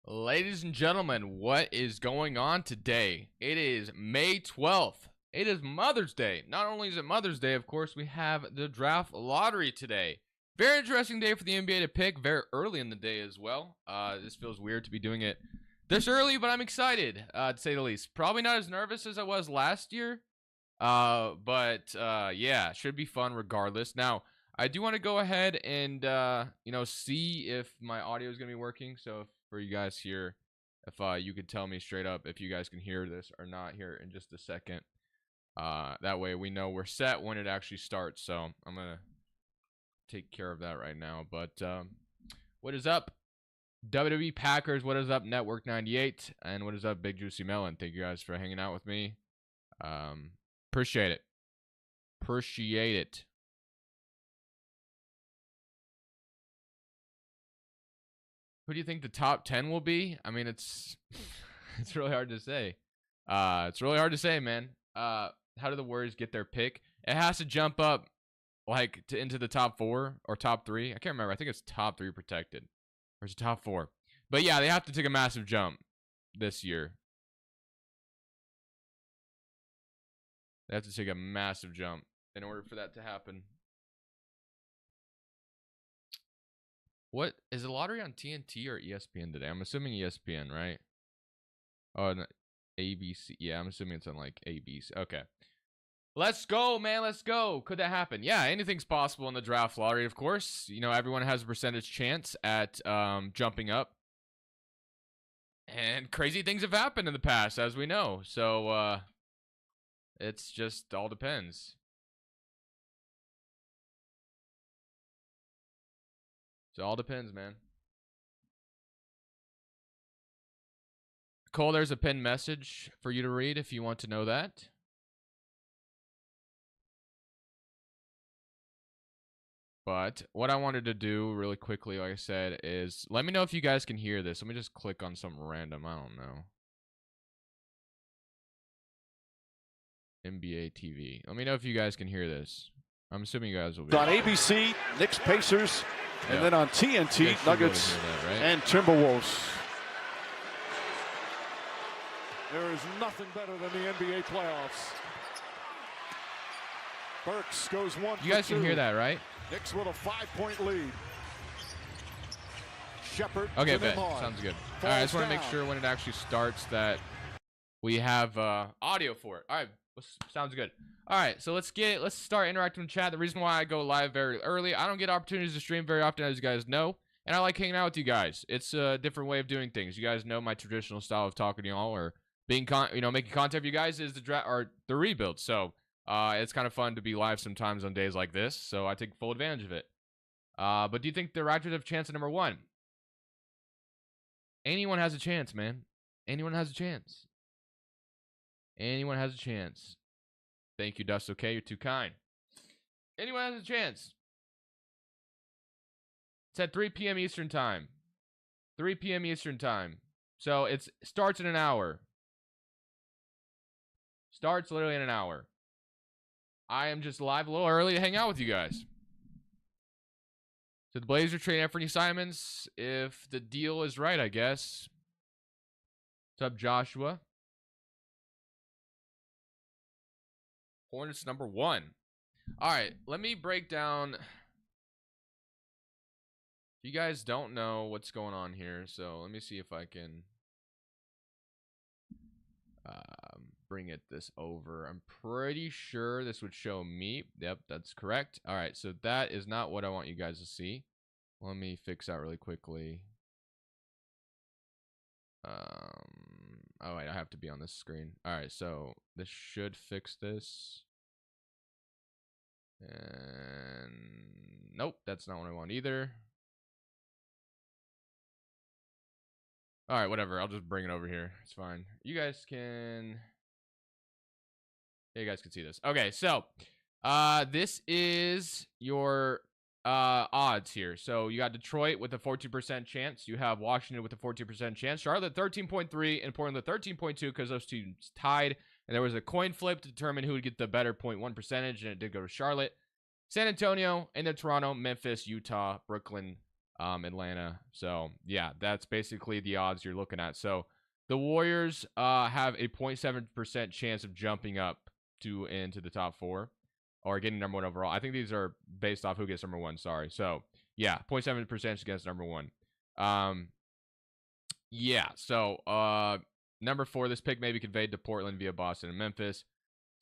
Ladies and gentlemen, what is going on today? It is May 12th. It is Mother's Day. Not only is it Mother's Day, of course, we have the draft lottery today. Very interesting day for the NBA to pick very early in the day as well. This feels weird to be doing it this early, but I'm excited, to say the least. Probably not as nervous as I was last year, but yeah, should be fun regardless. Now, I do want to go ahead and, see if my audio is going to be working. So for you guys here, if you could tell me straight up if you guys can hear this or not here in just a second. That way we know we're set when it actually starts. So I'm going to take care of that right now. But what is up, WWE Packers? What is up, Network 98? And what is up, Big Juicy Melon? Thank you guys for hanging out with me. Appreciate it. Appreciate it. Who do you think the top 10 will be? I mean, it's it's really hard to say. It's really hard to say, man. How do the Warriors get their pick? It has to jump up like into the top 4 or top 3. I can't remember. I think it's top 3 protected. Or is it top 4? But yeah, they have to take a massive jump this year. They have to take a massive jump in order for that to happen. What is the lottery on TNT or ESPN today? I'm assuming ESPN, right? Oh, no, ABC. Yeah, I'm assuming it's on like ABC. Okay. Let's go, man. Let's go. Could that happen? Yeah, anything's possible in the draft lottery, of course. You know, everyone has a percentage chance at jumping up. And crazy things have happened in the past, as we know. So, it's just all depends. It all depends, man. Cole, there's a pinned message for you to read if you want to know that. But what I wanted to do really quickly, like I said, is let me know if you guys can hear this. Let me just click on something random. I don't know. NBA TV. Let me know if you guys can hear this. I'm assuming you guys will be. On ABC, Knicks, Pacers, and then on TNT, Nuggets that, right? And Timberwolves. There is nothing better than the NBA playoffs. Burks goes one. You guys can hear that, right? Knicks with a 5-point lead. Shepard. Okay, bet. Sounds good. All right, I just want to make sure when it actually starts that we have audio for it. All right, sounds good. All right, so let's start interacting with chat. The reason why I go live very early, I don't get opportunities to stream very often, as you guys know, and I like hanging out with you guys. It's a different way of doing things. You guys know my traditional style of talking to y'all or being making content for you guys is the rebuild. So it's kind of fun to be live sometimes on days like this. So I take full advantage of it. But do you think the Raptors have a chance at number 1? Anyone has a chance, man. Anyone has a chance. Anyone has a chance. Thank you, Dust. Okay, you're too kind. Anyone has a chance. It's at 3 p.m. Eastern time. 3 p.m. Eastern time. So it starts in an hour. Starts literally in an hour. I am just live a little early to hang out with you guys. So the Blazers trade Anthony Simons if the deal is right, I guess. What's up, Joshua? Hornets number 1. All right, let me break down. You guys don't know what's going on here, so let me see if I can bring this over. I'm pretty sure this would show me. Yep, that's correct. All right, so that is not what I want you guys to see. Let me fix that really quickly. Oh wait, I have to be on this screen. All right, so this should fix this. And nope, that's not what I want either. All right, whatever. I'll just bring it over here. It's fine. You guys can. Yeah, you guys can see this. Okay, so this is your odds here. So you got Detroit with a 14% chance. You have Washington with a 14% chance. Charlotte 13.3 and Portland 13.2 because those two tied. And there was a coin flip to determine who would get the better 0.1 percentage, and it did go to Charlotte. San Antonio, and then Toronto, Memphis, Utah, Brooklyn, Atlanta. So yeah, that's basically the odds you're looking at. So the Warriors have a 0.7% chance of jumping up into the top 4 or getting number 1 overall. I think these are based off who gets number 1. Sorry. So yeah, 0.7% against number 1. Yeah. So number 4, this pick may be conveyed to Portland via Boston and Memphis.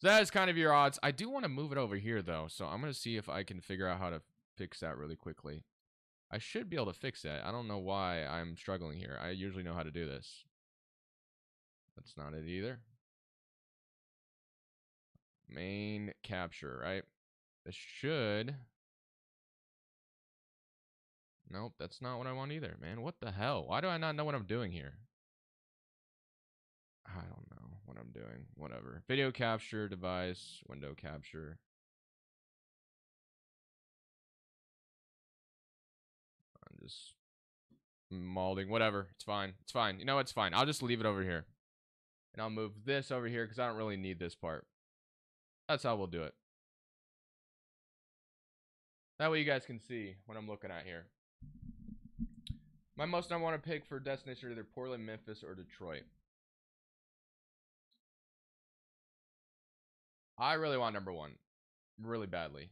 So that is kind of your odds. I do want to move it over here though, so I'm gonna see if I can figure out how to fix that really quickly. I should be able to fix that. I don't know why I'm struggling here. I usually know how to do this. That's not it either. Main capture, right? This should... Nope, that's not what I want either, man. What the hell? Why do I not know what I'm doing here? I don't know what I'm doing. Whatever. Video capture, device, window capture. I'm just molding. Whatever. It's fine. It's fine. You know, it's fine. I'll just leave it over here. And I'll move this over here because I don't really need this part. That's how we'll do it. That way you guys can see what I'm looking at here. My most number 1 pick for destination are either Portland, Memphis, or Detroit. I really want number 1. Really badly.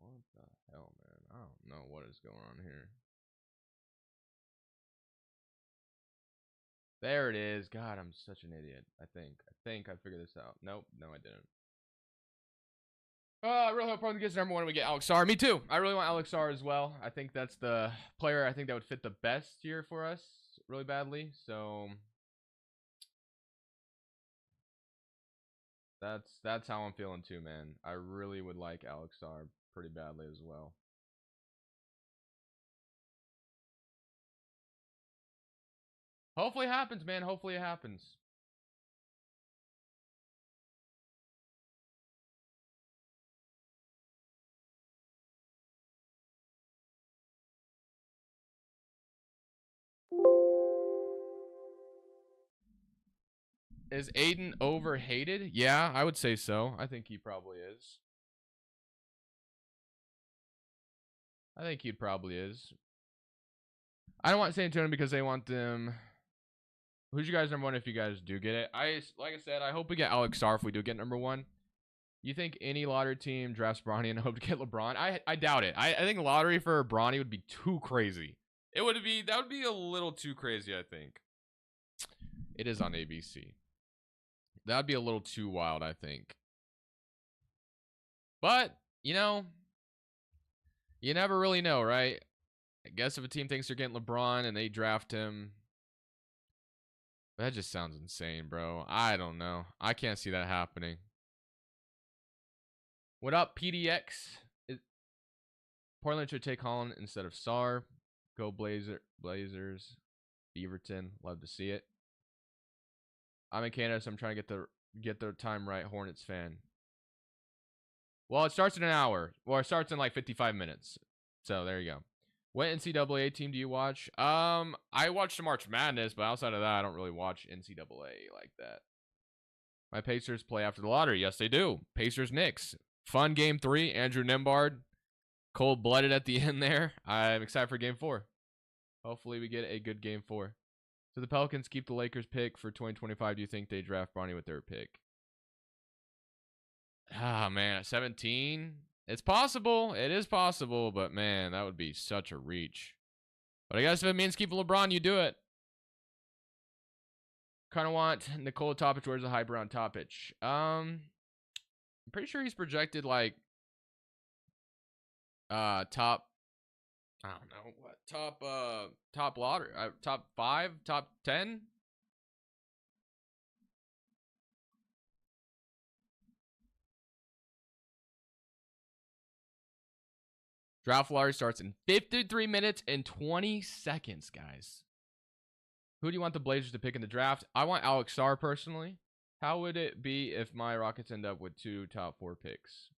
What the hell, man? I don't know what is going on here. There it is. God, I'm such an idiot. I think I figured this out. Nope. No, I didn't. I really hope Portland gets number 1 and we get Alex Sarr. Me too. I really want Alex Sarr as well. I think that's the player I think that would fit the best here for us really badly. So that's how I'm feeling too, man. I really would like Alex Sarr pretty badly as well. Hopefully it happens, man. Hopefully it happens. Is Aiden overhated? Yeah, I would say so. I think he probably is. I think he probably is. I don't want San Antonio because they want them. Who's you guys number 1 if you guys do get it? Like I said, I hope we get Alex Sarr if we do get number 1. You think any lottery team drafts Bronny and hope to get LeBron? I doubt it. I think lottery for Bronny would be too crazy. That would be a little too crazy, I think. It is on ABC. That would be a little too wild, I think. But, you know, you never really know, right? I guess if a team thinks they're getting LeBron and they draft him, that just sounds insane, bro. I don't know. I can't see that happening. What up, PDX? Portland should take Holland instead of Sarr. Go Blazers. Beaverton. Love to see it. I'm in Canada, so I'm trying to get the time right. Hornets fan. Well, it starts in an hour. Well, it starts in like 55 minutes. So there you go. What NCAA team do you watch? I watched March Madness, but outside of that, I don't really watch NCAA like that. My Pacers play after the lottery. Yes, they do. Pacers Knicks. Fun game 3. Andrew Nembhard. Cold-blooded at the end there. I'm excited for game 4. Hopefully we get a good game 4. So the Pelicans keep the Lakers pick for 2025. Do you think they draft Bronny with their pick? Ah, man, at 17? It's possible. It is possible, but man, that would be such a reach. But I guess if it means keeping LeBron, you do it. Kind of want Nikola Topic. Where's the hype around Topic? I'm pretty sure he's projected like top, I don't know what, top lottery, top 5, top 10. Draft lottery starts in 53 minutes and 20 seconds, guys. Who do you want the Blazers to pick in the draft? I want Alex Sarr personally. How would it be if my Rockets end up with 2 top 4 picks?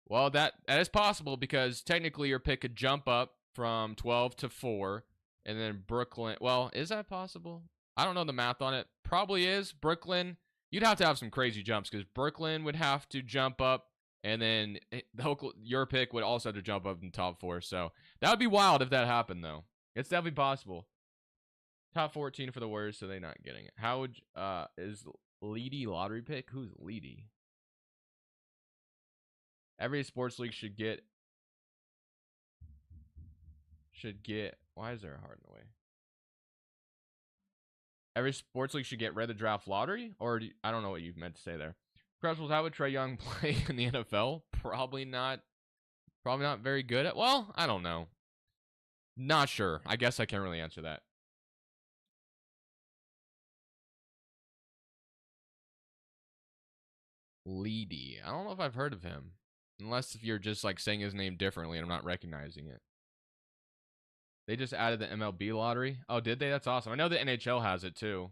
Well, that is possible because technically your pick could jump up from 12 to 4 And then Brooklyn. Well, is that possible? I don't know the math on it. Probably is. Brooklyn, you'd have to have some crazy jumps because Brooklyn would have to jump up. And then your pick would also have to jump up in the top 4. So that would be wild if that happened, though. It's definitely possible. Top 14 for the Warriors, so they're not getting it. How would is Leedy lottery pick? Who's Leedy? Every sports league should get. Why is there a heart in the way? Every sports league should get rid of the draft lottery, or I don't know what you meant to say there. Crestals, how would Trae Young play in the NFL? Probably not very good at. Well, I don't know. Not sure. I guess I can't really answer that. Leedy. I don't know if I've heard of him. Unless if you're just like saying his name differently and I'm not recognizing it. They just added the MLB lottery. Oh, did they? That's awesome. I know the NHL has it too.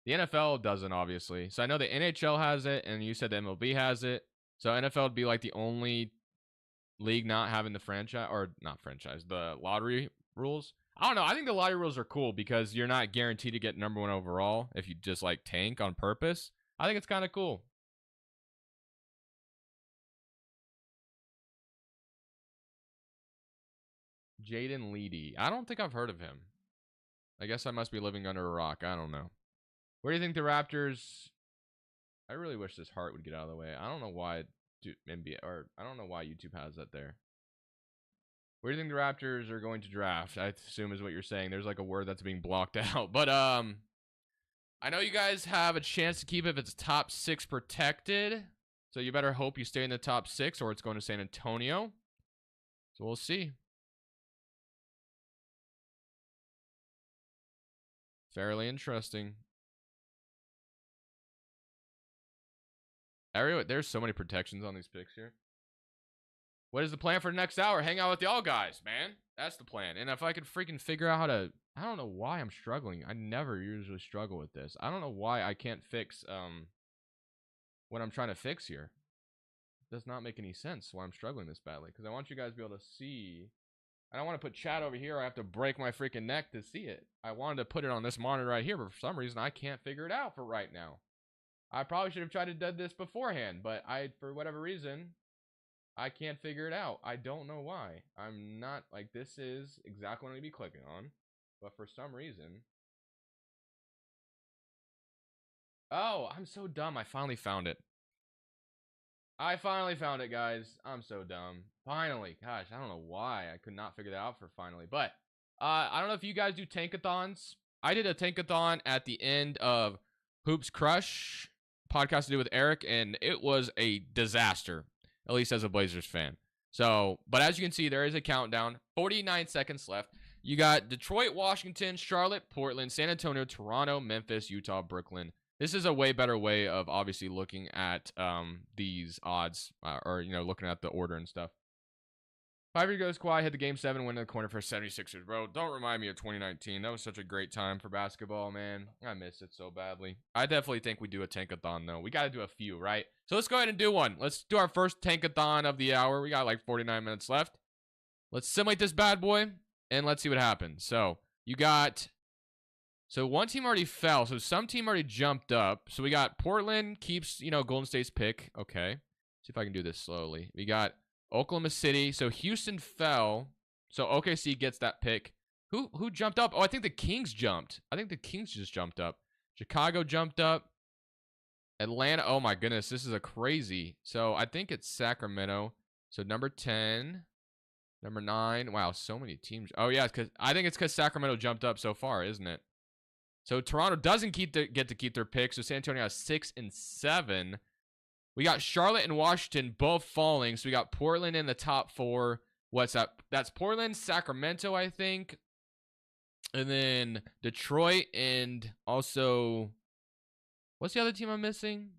The NFL doesn't, obviously. So I know the NHL has it, and you said the MLB has it. So NFL would be like the only league not having the the lottery rules. I don't know. I think the lottery rules are cool because you're not guaranteed to get #1 overall if you just like tank on purpose. I think it's kind of cool. Jaden Leedy. I don't think I've heard of him. I guess I must be living under a rock. I don't know. Where do you think the Raptors... I really wish this heart would get out of the way. I don't know why NBA, or I don't know why YouTube has that there. Where do you think the Raptors are going to draft? I assume is what you're saying. There's like a word that's being blocked out. But I know you guys have a chance to keep it if it's top 6 protected. So you better hope you stay in the top 6 or it's going to San Antonio. So we'll see. Fairly interesting. There's so many protections on these picks here. What is the plan for the next hour? Hang out with the all guys, man. That's the plan. And if I could freaking figure out how to... I don't know why I'm struggling. I never usually struggle with this. I don't know why I can't fix what I'm trying to fix here. It does not make any sense why I'm struggling this badly. Because I want you guys to be able to see... I don't want to put chat over here. I have to break my freaking neck to see it. I wanted to put it on this monitor right here, but for some reason I can't figure it out for right now. I probably should have tried to do this beforehand, but for whatever reason, I can't figure it out. I don't know why. I'm not, like, this is exactly what I'm going to be clicking on, but for some reason. Oh, I'm so dumb. I finally found it. I finally found it, guys. I'm so dumb. Finally. Gosh, I don't know why. I could not figure that out for finally. But, I don't know if you guys do tankathons. I did a tankathon at the end of Hoops Crush podcast to do with Eric, and it was a disaster, at least as a Blazers fan. So, but as you can see, there is a countdown. 49 seconds left. You got Detroit, Washington, Charlotte, Portland, San Antonio, Toronto, Memphis, Utah, Brooklyn. This is a way better way of obviously looking at these odds, or, you know, looking at the order and stuff. 5 years ago, Kawhi hit the Game 7 win in the corner for 76ers, bro. Don't remind me of 2019. That was such a great time for basketball, man. I miss it so badly. I definitely think we do a tankathon, though. We got to do a few, right? So let's go ahead and do one. Let's do our first tankathon of the hour. We got like 49 minutes left. Let's simulate this bad boy, and let's see what happens. So you got... So one team already fell. So some team already jumped up. So we got Portland keeps, you know, Golden State's pick. Okay. See if I can do this slowly. We got Oklahoma City. So Houston fell. So OKC gets that pick. Who jumped up? Oh, I think the Kings jumped. I think the Kings just jumped up. Chicago jumped up. Atlanta. Oh my goodness. This is a crazy. So I think it's Sacramento. So number 10. Number 9. Wow, so many teams. Oh yeah, I think it's because Sacramento jumped up so far, isn't it? So Toronto doesn't get to keep their pick. So San Antonio has 6 and 7. We got Charlotte and Washington both falling. So we got Portland in the top 4. What's that? That's Portland, Sacramento, I think. And then Detroit and also... What's the other team I'm missing?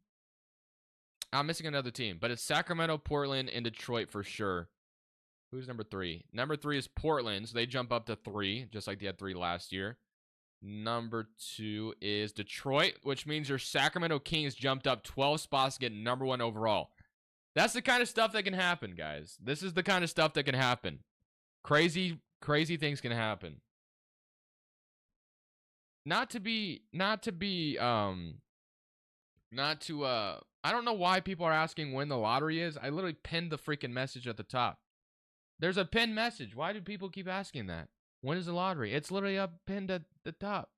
I'm missing another team. But it's Sacramento, Portland, and Detroit for sure. Who's number 3? Number 3 is Portland. So they jump up to 3, just like they had 3 last year. Number 2 is Detroit, which means your Sacramento Kings jumped up 12 spots to get number 1 overall. That's the kind of stuff that can happen, guys. This is the kind of stuff that can happen. Crazy things can happen. not to I don't know why people are asking when the lottery is. I literally pinned the freaking message at the top. There's a pinned message. Why do people keep asking that? When is the lottery? It's literally up pinned at the top.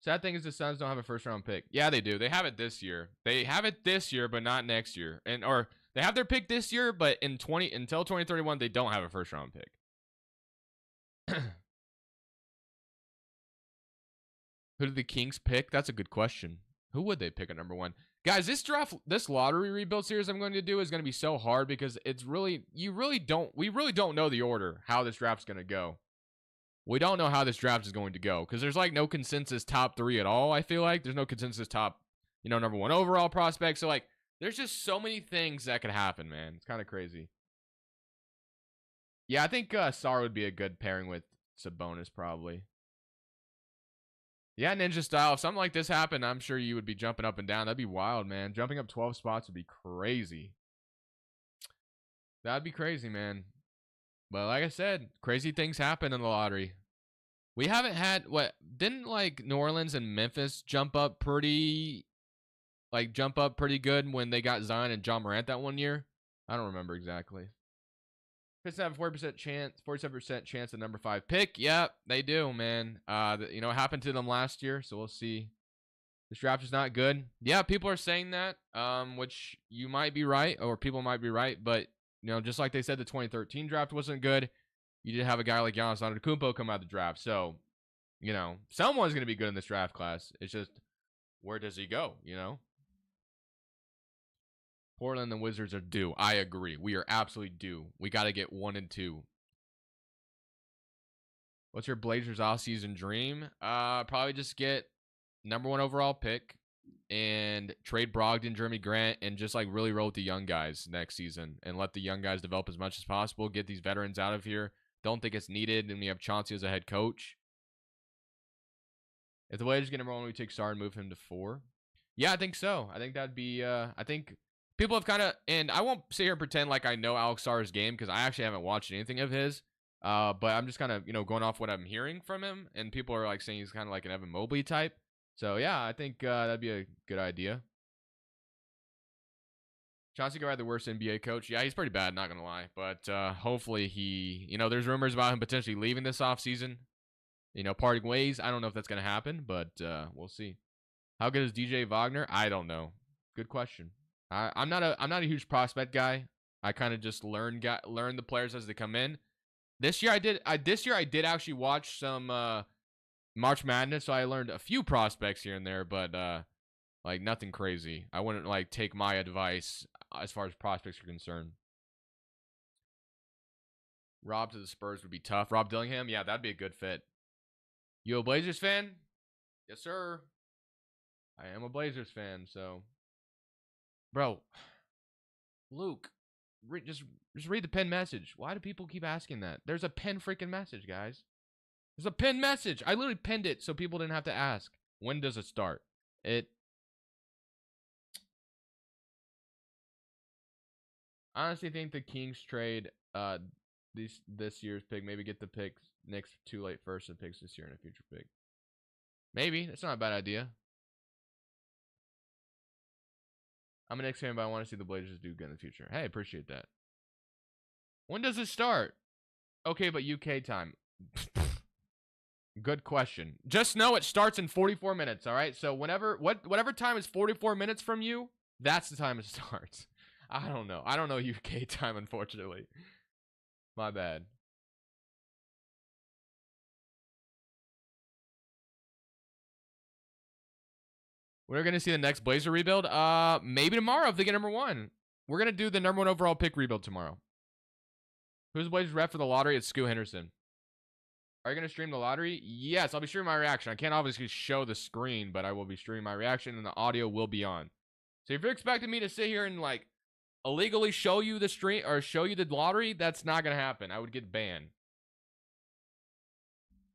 Sad thing is the Suns don't have a first round pick. Yeah, they do. They have it this year. They have it this year, but not next year. Or they have their pick this year, but until 2031, they don't have a first round pick. Who did the Kings pick? That's a good question. Who would they pick at number 1? Guys, this lottery rebuild series I'm going to do is going to be so hard because we really don't know the order, how this draft's going to go. We don't know how this draft is going to go because there's like no consensus top 3 at all. I feel like there's no consensus top, number 1 overall prospect. So like, there's just so many things that could happen, man. It's kind of crazy. Yeah, I think Sarr would be a good pairing with Sabonis probably. Yeah, Ninja Style. If something like this happened, I'm sure you would be jumping up and down. That'd be wild, man. Jumping up 12 spots would be crazy. That'd be crazy, man. But like I said, crazy things happen in the lottery. We haven't had didn't like New Orleans and Memphis jump up pretty good when they got Zion and John Morant that one year? I don't remember exactly. Pistons have a 40% chance, 47% chance at number 5 pick. Yep, they do, man. It happened to them last year, so we'll see. This draft is not good. Yeah, people are saying that, which you might be right, or people might be right, but just like they said, the 2013 draft wasn't good. You did have a guy like Giannis Antetokounmpo come out of the draft, so someone's gonna be good in this draft class. It's just where does he go? Portland and the Wizards are due. I agree. We are absolutely due. We got to get 1 and 2. What's your Blazers offseason dream? Probably just get number 1 overall pick and trade Brogdon, Jeremy Grant, and just like really roll with the young guys next season and let the young guys develop as much as possible. Get these veterans out of here. Don't think it's needed. And we have Chauncey as a head coach. If the Blazers get number 1, we take Sarr and move him to 4. Yeah, I think so. I think that'd be. I think. People have kind of, and I won't sit here and pretend like I know Alex Sarr's game because I actually haven't watched anything of his. But I'm just kind of, going off what I'm hearing from him. And people are like saying he's kind of like an Evan Mobley type. So yeah, I think that'd be a good idea. Chauncey Gardner, the worst NBA coach. Yeah, he's pretty bad, not going to lie. But hopefully he, there's rumors about him potentially leaving this offseason. Parting ways. I don't know if that's going to happen, but we'll see. How good is DJ Wagner? I don't know. Good question. I'm not a huge prospect guy. I kind of just learn the players as they come in. This year I did actually watch some March Madness, so I learned a few prospects here and there, but like nothing crazy. I wouldn't like take my advice as far as prospects are concerned. Rob to the Spurs would be tough. Rob Dillingham, yeah, that'd be a good fit. You a Blazers fan? Yes, sir. I am a Blazers fan, so. Bro, Luke, just read the pinned message. Why do people keep asking that? There's a pinned freaking message, guys. There's a pinned message. I literally pinned it so people didn't have to ask. When does it start? I honestly think the Kings trade this year's pick. Maybe get the picks Knicks too late first and picks this year in a future pick. Maybe. That's not a bad idea. I'm a Knicks fan, but I want to see the Blazers do good in the future. Hey, appreciate that. When does it start? Okay, but UK time. Good question. Just know it starts in 44 minutes, all right? So whatever time is 44 minutes from you, that's the time it starts. I don't know. I don't know UK time, unfortunately. My bad. We're going to see the next Blazer rebuild. Maybe tomorrow if they get number 1. We're going to do the number 1 overall pick rebuild tomorrow. Who's the Blazers rep for the lottery? It's Scoot Henderson. Are you going to stream the lottery? Yes, I'll be streaming my reaction. I can't obviously show the screen, but I will be streaming my reaction and the audio will be on. So if you're expecting me to sit here and like illegally show you the stream or show you the lottery, that's not going to happen. I would get banned.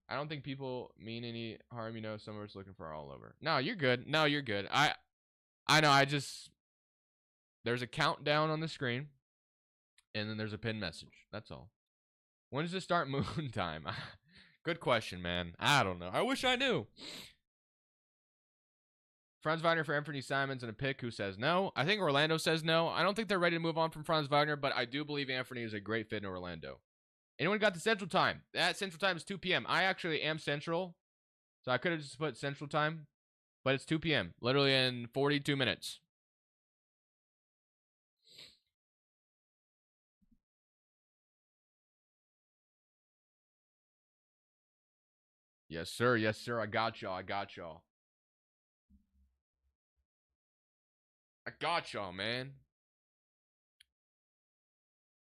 I don't think people mean any harm, some of us looking for all over. No, you're good. No, you're good. I know, there's a countdown on the screen, and then there's a pinned message. That's all. When does it start moon time? Good question, man. I don't know. I wish I knew. Franz Wagner for Anthony Simons and a pick. Who says no? I think Orlando says no. I don't think they're ready to move on from Franz Wagner, but I do believe Anthony is a great fit in Orlando. Anyone got the Central Time? That Central Time is 2 p.m. I actually am Central, so I could have just put Central Time, but it's 2 p.m. Literally in 42 minutes. Yes, sir. Yes, sir. I got y'all. I got y'all. I got y'all, man.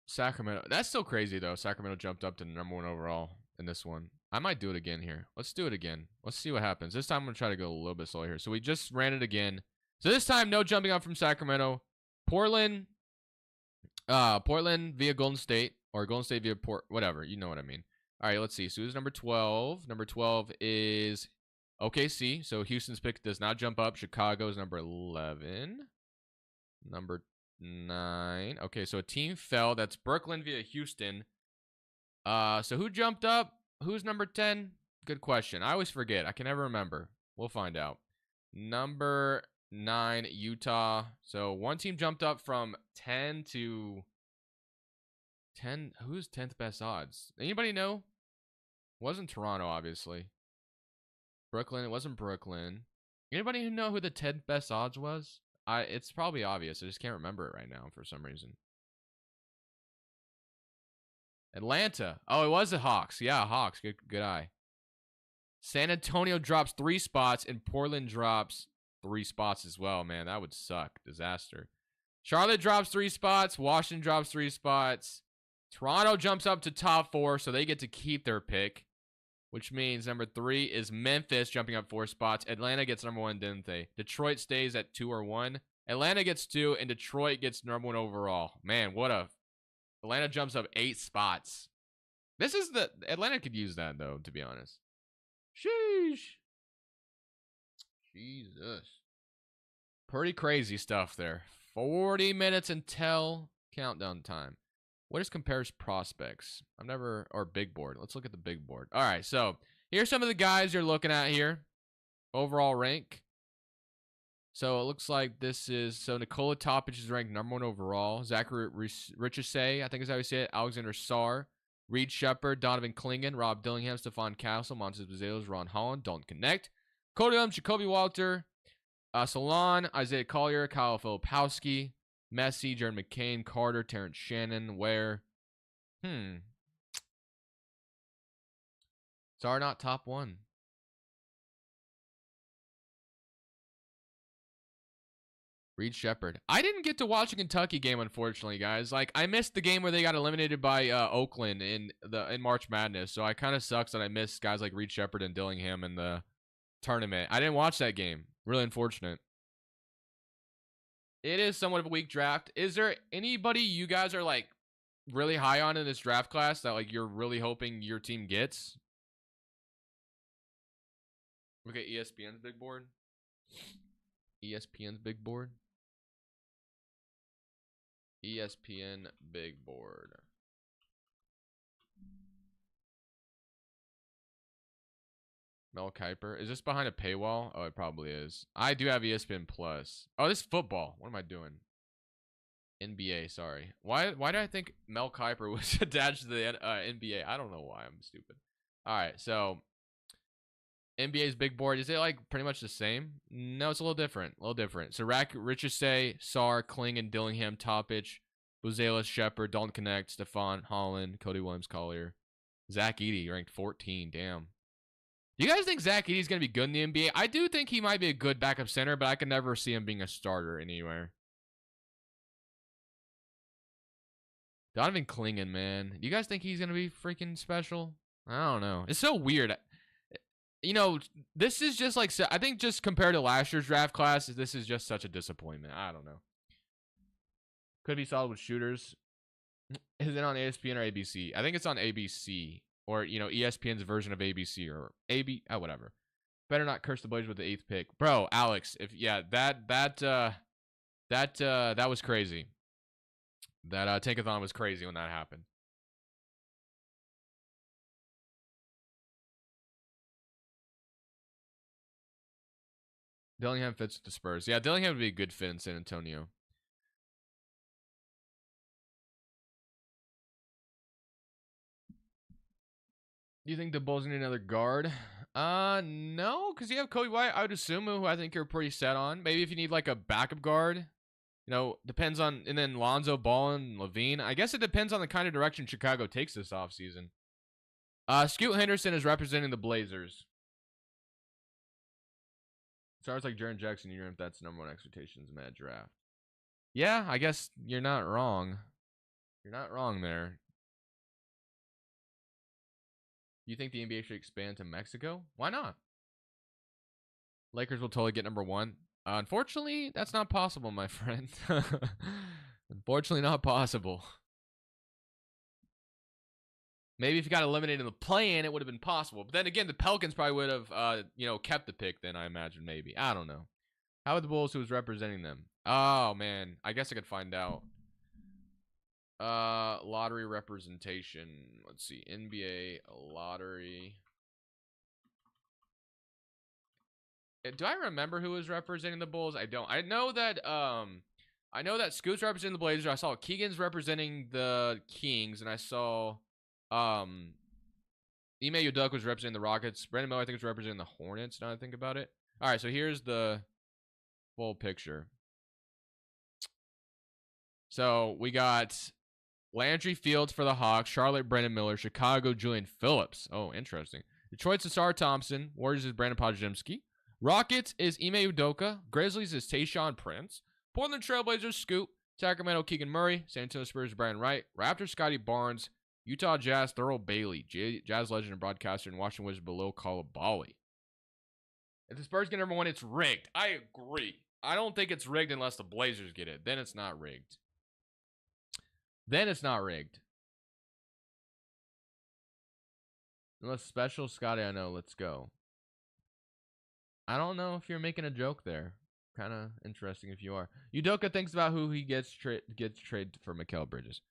Sacramento. That's still crazy, though. Sacramento jumped up to #1 overall in this one. I might do it again here. Let's do it again. Let's see what happens. This time I'm going to try to go a little bit slower here. So we just ran it again. So this time, no jumping up from Sacramento. Portland via Golden State. Or Golden State via whatever. You know what I mean. All right, let's see. So who's number 12? Number 12 is OKC. So Houston's pick does not jump up. Chicago's number 11. Number 9. Okay, so a team fell. That's Brooklyn via Houston. So who jumped up? Who's number 10? Good question. I always forget. I can never remember. We'll find out. Number 9, Utah. So one team jumped up from 10 to 10. Who's 10th best odds? Anybody know? Wasn't Toronto, obviously. Brooklyn. It wasn't Brooklyn. Anybody know who the 10th best odds was? It's probably obvious. I just can't remember it right now for some reason. Atlanta. Oh, it was the Hawks. Yeah, Hawks. Good eye. San Antonio drops 3 spots, and Portland drops 3 spots as well, man. That would suck. Disaster. Charlotte drops 3 spots. Washington drops 3 spots. Toronto jumps up to top 4, so they get to keep their pick, which means number 3 is Memphis jumping up 4 spots. Atlanta gets number 1, didn't they? Detroit stays at 2 or 1. Atlanta gets 2, and Detroit gets number 1 overall. Man, what a... Atlanta jumps up 8 spots. This is the... Atlanta could use that, though, to be honest. Sheesh. Jesus. Pretty crazy stuff there. 40 minutes until countdown time. What is compares prospects? Or big board. Let's look at the big board. All right, so here's some of the guys you're looking at here. Overall rank. So it looks like this is, so Nikola Topic is ranked number 1 overall. Zachary Richardson, I think is how you say it. Alexander Sarr, Reed Shepard, Donovan Clingan, Rob Dillingham, Stephon Castle, Montez Buzelos, Ron Holland, Don't Connect. Cody Jacoby Walter, Salon, Isaiah Collier, Kyle Filipowski, Messi, Jared McCain, Carter, Terrence Shannon, Ware. Sarr not top 1. Reed Shepard. I didn't get to watch a Kentucky game, unfortunately, guys. Like, I missed the game where they got eliminated by Oakland in March Madness. So it kind of sucks that I missed guys like Reed Shepard and Dillingham in the tournament. I didn't watch that game. Really unfortunate. It is somewhat of a weak draft. Is there anybody you guys are like really high on in this draft class that like you're really hoping your team gets? Look at ESPN's big board. ESPN's big board. ESPN big board. Mel Kiper. Is this behind a paywall? Oh, it probably is. I do have ESPN Plus. Oh, this is football. What am I doing? NBA, sorry. Why did I think Mel Kiper was attached to the NBA? I don't know why. I'm stupid. All right, so NBA's big board. Is it like pretty much the same? No, it's a little different. So Richardson, Sarr, Clingan, Dillingham, Topic, Buzelos, Shepard, Dalton Connect, Stephon, Holland, Cody Williams, Collier. Zach Edey ranked 14. Damn. Do you guys think Zach Edey's going to be good in the NBA? I do think he might be a good backup center, but I can never see him being a starter anywhere. Donovan Clingan, man. Do you guys think he's going to be freaking special? I don't know. It's so weird. You know, this is just like, I think just compared to last year's draft class, this is just such a disappointment. I don't know. Could be solid with shooters. Is it on ESPN or ABC? I think it's on ABC. Or, you know, ESPN's version of ABC or whatever. Better not curse the Blazers with the 8th pick. Bro, Alex, that was crazy. That tankathon was crazy when that happened. Dillingham fits with the Spurs. Yeah, Dillingham would be a good fit in San Antonio. Do you think the Bulls need another guard? No, because you have Coby White. I would assume, who I think you're pretty set on. Maybe if you need like a backup guard, you know, depends on. And then Lonzo Ball and Levine. I guess it depends on the kind of direction Chicago takes this offseason. Scoot Henderson is representing the Blazers. Sounds like Jaren Jackson Jr. if that's #1 expectations in that draft. Yeah, I guess you're not wrong. You're not wrong there. You think the NBA should expand to Mexico? Why not? Lakers will totally get #1. Unfortunately, that's not possible, my friend. Unfortunately, not possible. Maybe if you got eliminated in the play-in, it would have been possible. But then again, the Pelicans probably would have, kept the pick then, I imagine, maybe. I don't know. How would the Bulls, who was representing them? Oh, man. I guess I could find out. Lottery representation. Let's see. NBA lottery. Do I remember who was representing the Bulls? I don't. I know that Scoot's representing the Blazers. I saw Keegan's representing the Kings, and I saw Ime Udoka was representing the Rockets. Brandon Miller, I think, was representing the Hornets, now that I think about it. All right, so here's the full picture. So we got Landry Fields for the Hawks, Charlotte Brandon Miller, Chicago Julian Phillips. Oh, interesting. Detroit's Asar Thompson, Warriors is Brandon Podziemski. Rockets is Ime Udoka, Grizzlies is Tayshaun Prince, Portland Trailblazers Scoot, Sacramento Keegan Murray, San Antonio Spurs Brian Wright, Raptors Scotty Barnes, Utah Jazz Thurl Bailey, Jazz legend and broadcaster, and Washington Wizards Bilal Coulibaly. If the Spurs get #1, it's rigged. I agree. I don't think it's rigged unless the Blazers get it. Then it's not rigged. Unless special Scotty, I know. Let's go. I don't know if you're making a joke there. Kind of interesting if you are. Udoka thinks about who he gets traded for Mikal Bridges.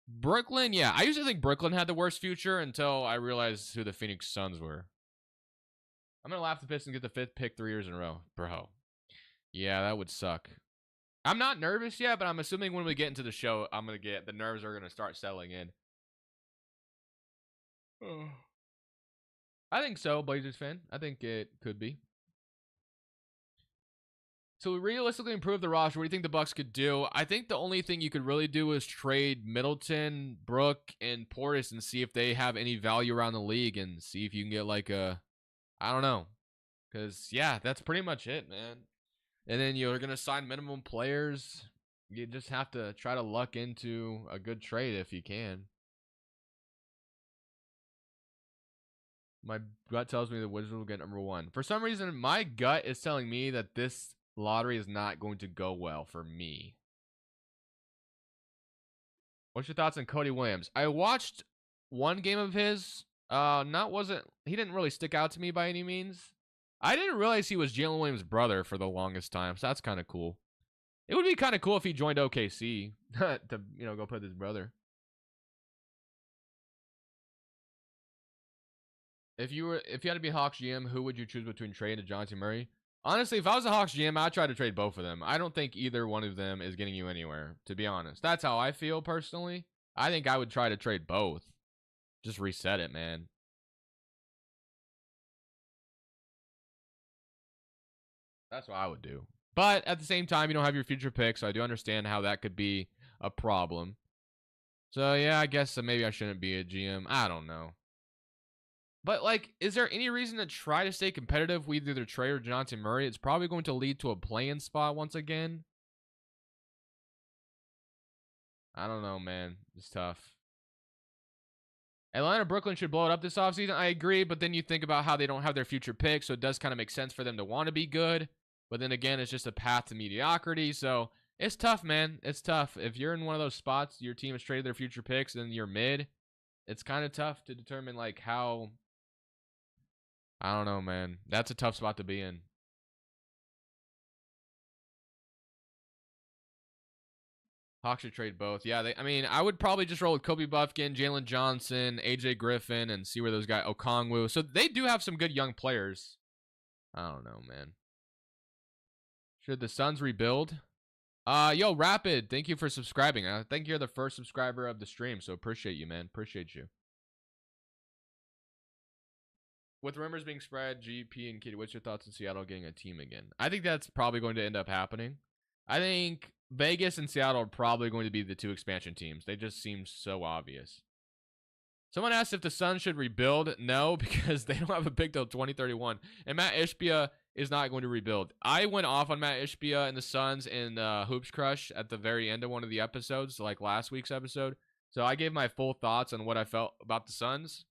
Brooklyn, yeah. I used to think Brooklyn had the worst future until I realized who the Phoenix Suns were. I'm going to laugh the Pistons get the 5th pick 3 years in a row. Bro. Yeah, that would suck. I'm not nervous yet, but I'm assuming when we get into the show, the nerves are going to start settling in. I think so, Blazers fan. I think it could be. So realistically improve the roster. What do you think the Bucks could do? I think the only thing you could really do is trade Middleton, Brook, and Portis and see if they have any value around the league and see if you can get like a, I don't know. Because, yeah, that's pretty much it, man. And then you're going to sign minimum players. You just have to try to luck into a good trade if you can. My gut tells me the Wizards will get #1. For some reason, my gut is telling me that this lottery is not going to go well for me. What's your thoughts on Cody Williams? I watched one game of his. He didn't really stick out to me by any means. I didn't realize he was Jalen Williams' brother for the longest time, so that's kind of cool. It would be kind of cool if he joined OKC to, go play with his brother. If you had to be Hawks GM, who would you choose between Trey and DeJounte Murray? Honestly, if I was a Hawks GM, I'd try to trade both of them. I don't think either one of them is getting you anywhere, to be honest. That's how I feel personally. I think I would try to trade both. Just reset it, man. That's what I would do. But at the same time, you don't have your future pick, so I do understand how that could be a problem. So, yeah, I guess maybe I shouldn't be a GM. I don't know. But, like, is there any reason to try to stay competitive with either Trey or DeJounte Murray? It's probably going to lead to a play-in spot once again. I don't know, man. It's tough. Atlanta, Brooklyn should blow it up this offseason. I agree, but then you think about how they don't have their future pick, so it does kind of make sense for them to want to be good. But then again, it's just a path to mediocrity. So it's tough, man. It's tough. If you're in one of those spots, your team has traded their future picks and you're mid, it's kind of tough to determine like how. I don't know, man. That's a tough spot to be in. Hawks should trade both. Yeah, I would probably just roll with Kobe Buffkin, Jalen Johnson, AJ Griffin, and see where those guys, Okongwu. So they do have some good young players. I don't know, man. Should the Suns rebuild? Yo, Rapid, thank you for subscribing. I think you're the first subscriber of the stream, so appreciate you, man. Appreciate you. With rumors being spread, GP and Kitty, what's your thoughts on Seattle getting a team again? I think that's probably going to end up happening. I think Vegas and Seattle are probably going to be the two expansion teams. They just seem so obvious. Someone asked if the Suns should rebuild. No, because they don't have a pick till 2031. And Matt Ishbia is not going to rebuild. I went off on Matt Ishbia and the Suns in Hoops Crush at the very end of one of the episodes, like last week's episode. So I gave my full thoughts on what I felt about the Suns.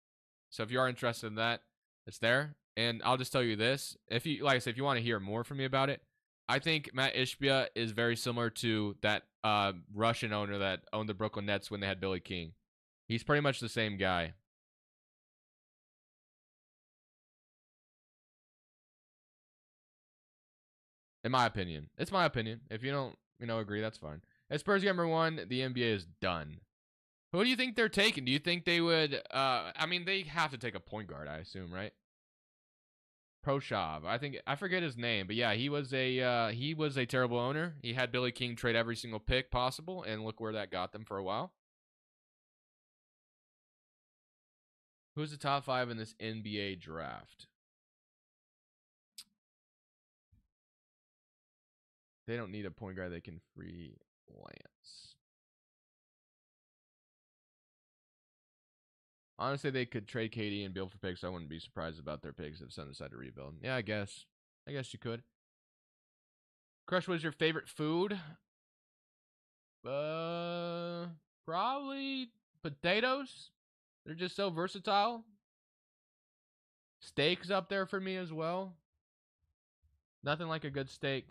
So if you are interested in that, it's there. And I'll just tell you this. If you, like I said, if you want to hear more from me about it, I think Matt Ishbia is very similar to that Russian owner that owned the Brooklyn Nets when they had Billy King. He's pretty much the same guy. In my opinion. It's my opinion. If you don't, agree, that's fine. As Spurs get number 1, the NBA is done. Who do you think they're taking? Do you think they would, I mean, they have to take a point guard, I assume, right? Proshov. I forget his name, but yeah, he was a terrible owner. He had Billy King trade every single pick possible, and look where that got them for a while. Who's the top 5 in this NBA draft? They don't need a point guard. They can freelance. Honestly, they could trade KD and Beal for picks. I wouldn't be surprised about their picks if Sun decided to rebuild. Yeah, I guess you could. Crush, what is your favorite food? Probably potatoes. They're just so versatile. Steak's up there for me as well. Nothing like a good steak.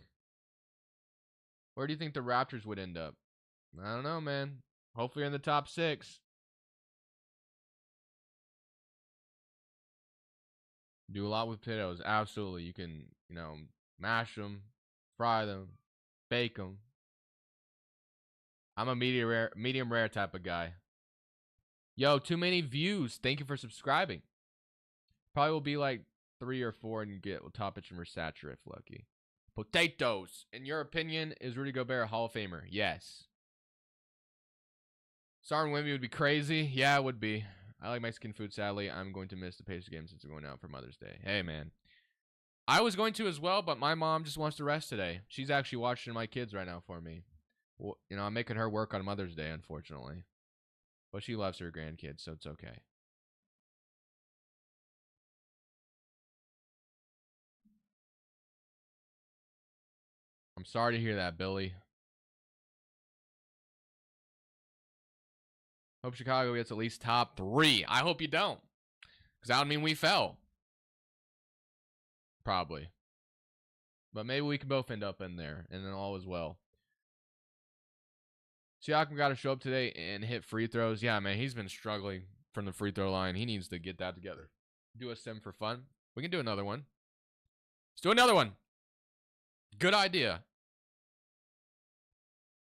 Where do you think the Raptors would end up? I don't know, man. Hopefully in the top 6. Do a lot with potatoes. Absolutely. You can, mash them, fry them, bake them. I'm a medium rare type of guy. Yo, too many views. Thank you for subscribing. Probably will be like 3 or 4 and get Topic and Versace if lucky. Potatoes. In your opinion, is Rudy Gobert a Hall of Famer? Yes. Sarn Wimby would be crazy. Yeah, it would be. I like Mexican food, sadly. I'm going to miss the Pacers game since we're going out for Mother's Day. Hey, man. I was going to as well, but my mom just wants to rest today. She's actually watching my kids right now for me. Well, I'm making her work on Mother's Day, unfortunately. But she loves her grandkids, so it's okay. I'm sorry to hear that, Billy. Hope Chicago gets at least top 3. I hope you don't. Because that would mean we fell. Probably. But maybe we can both end up in there. And then all is well. Siakam got to show up today and hit free throws. Yeah, man, he's been struggling from the free throw line. He needs to get that together. Do a sim for fun. We can do another one. Let's do another one. Good idea.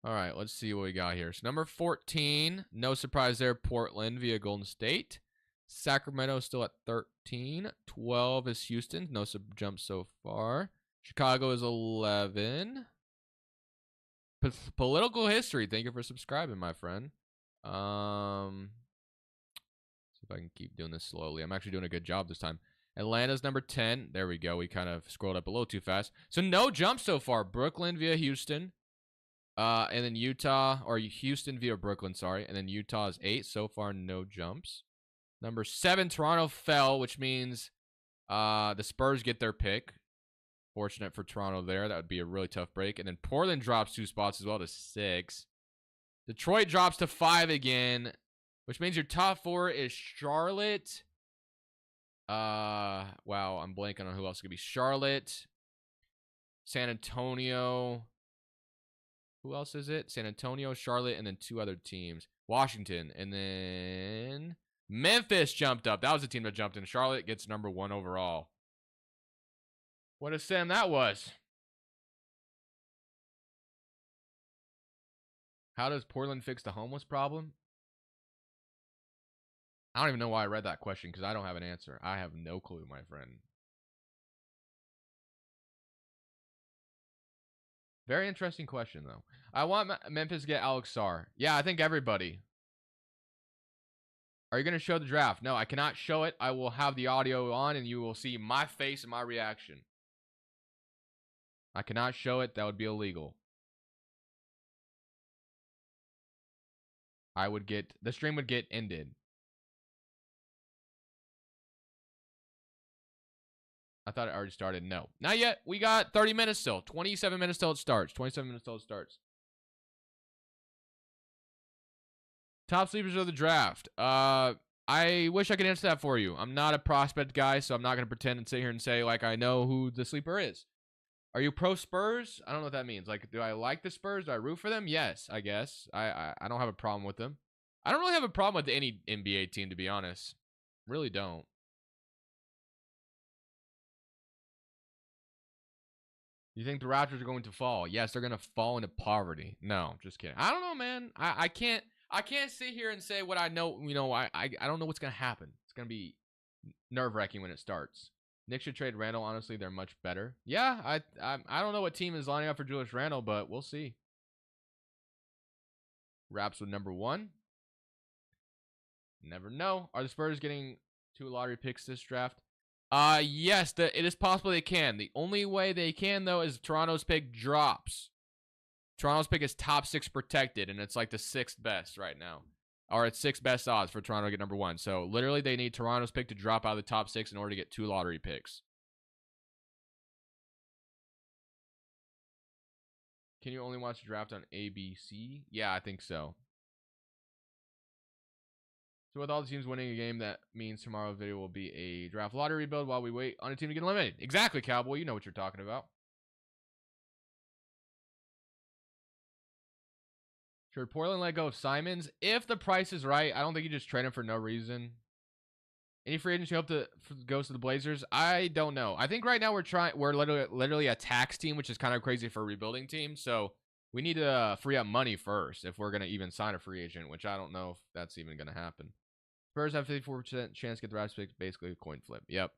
All right, let's see what we got here. So number 14, no surprise there, Portland via Golden State. Sacramento still at 13. 12 is Houston. No jump so far. Chicago is 11. Political history. Thank you for subscribing, my friend. See if I can keep doing this slowly. I'm actually doing a good job this time. Atlanta's number 10. There we go. We kind of scrolled up a little too fast. So no jump so far. Brooklyn via Houston. And then Utah, or Houston via Brooklyn, sorry. And then Utah is 8. So far, no jumps. Number 7, Toronto fell, which means the Spurs get their pick. Fortunate for Toronto there. That would be a really tough break. And then Portland drops 2 spots as well to 6. Detroit drops to 5 again, which means your top 4 is Charlotte. Wow, I'm blanking on who else could be. Charlotte, San Antonio. Who else is it? San Antonio, Charlotte, and then 2 other teams. Washington, and then Memphis jumped up. That was the team that jumped in. Charlotte gets number 1 overall. What a sim that was. How does Portland fix the homeless problem? I don't even know why I read that question because I don't have an answer. I have no clue, my friend. Very interesting question, though. I want Memphis to get Alex Sarr. Yeah, I think everybody. Are you going to show the draft? No, I cannot show it. I will have the audio on, and you will see my face and my reaction. I cannot show it. That would be illegal. The stream would get ended. I thought it already started. No, not yet. We got 30 minutes still. 27 minutes till it starts. 27 minutes till it starts. Top sleepers of the draft. I wish I could answer that for you. I'm not a prospect guy, so I'm not going to pretend and sit here and say, like, I know who the sleeper is. Are you pro Spurs? I don't know what that means. Like, do I like the Spurs? Do I root for them? Yes, I guess. I don't have a problem with them. I don't really have a problem with any NBA team, to be honest. Really don't. You think the Raptors are going to fall? Yes, they're going to fall into poverty. No, just kidding. I don't know, man. I can't sit here and say what I know. You know, I don't know what's going to happen. It's going to be nerve-wracking when it starts. Knicks should trade Randall. Honestly, they're much better. Yeah, I don't know what team is lining up for Julius Randle, but we'll see. Raps with number 1. Never know. Are the Spurs getting 2 lottery picks this draft? Yes, it is possible they can. The only way they can, though, is Toronto's pick drops. Toronto's pick is top 6 protected, and it's like the 6th best right now. Or it's 6th best odds for Toronto to get number 1. So, literally, they need Toronto's pick to drop out of the top 6 in order to get 2 lottery picks. Can you only watch the draft on ABC? Yeah, I think so. So with all the teams winning a game, that means tomorrow's video will be a draft lottery rebuild while we wait on a team to get eliminated. Exactly, Cowboy. You know what you're talking about. Should Portland let go of Simons? If the price is right, I don't think you just trade him for no reason. Any free agents you hope to goes to the Blazers? I don't know. I think right now we're literally a tax team, which is kind of crazy for a rebuilding team. So we need to free up money first if we're gonna even sign a free agent, which I don't know if that's even gonna happen. Spurs have 54% chance to get the Raptors pick, basically a coin flip. Yep.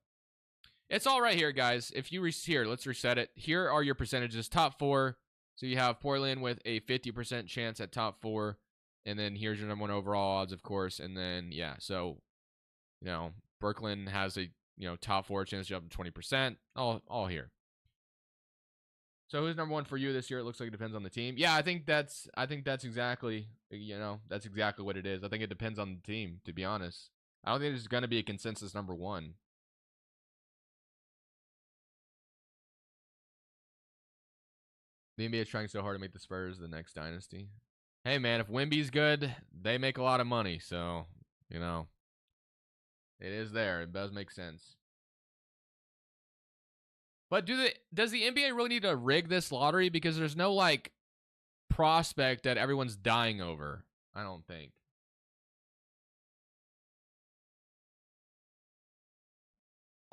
It's all right here, guys. If you here, let's reset it. Here are your percentages. Top 4. So you have Portland with a 50% chance at top 4. And then here's your number 1 overall odds, of course. And then, yeah, so, you know, Brooklyn has a, you know, top 4 chance to jump to 20%. All here. So who's number 1 for you this year? It looks like it depends on the team. Yeah, I think that's exactly, you know, that's exactly what it is. I think it depends on the team, to be honest. I don't think there's going to be a consensus number 1. The NBA is trying so hard to make the Spurs the next dynasty. Hey, man, if Wemby's good, they make a lot of money. So, you know, it is there. It does make sense. But does the NBA really need to rig this lottery? Because there's no, like, prospect that everyone's dying over. I don't think.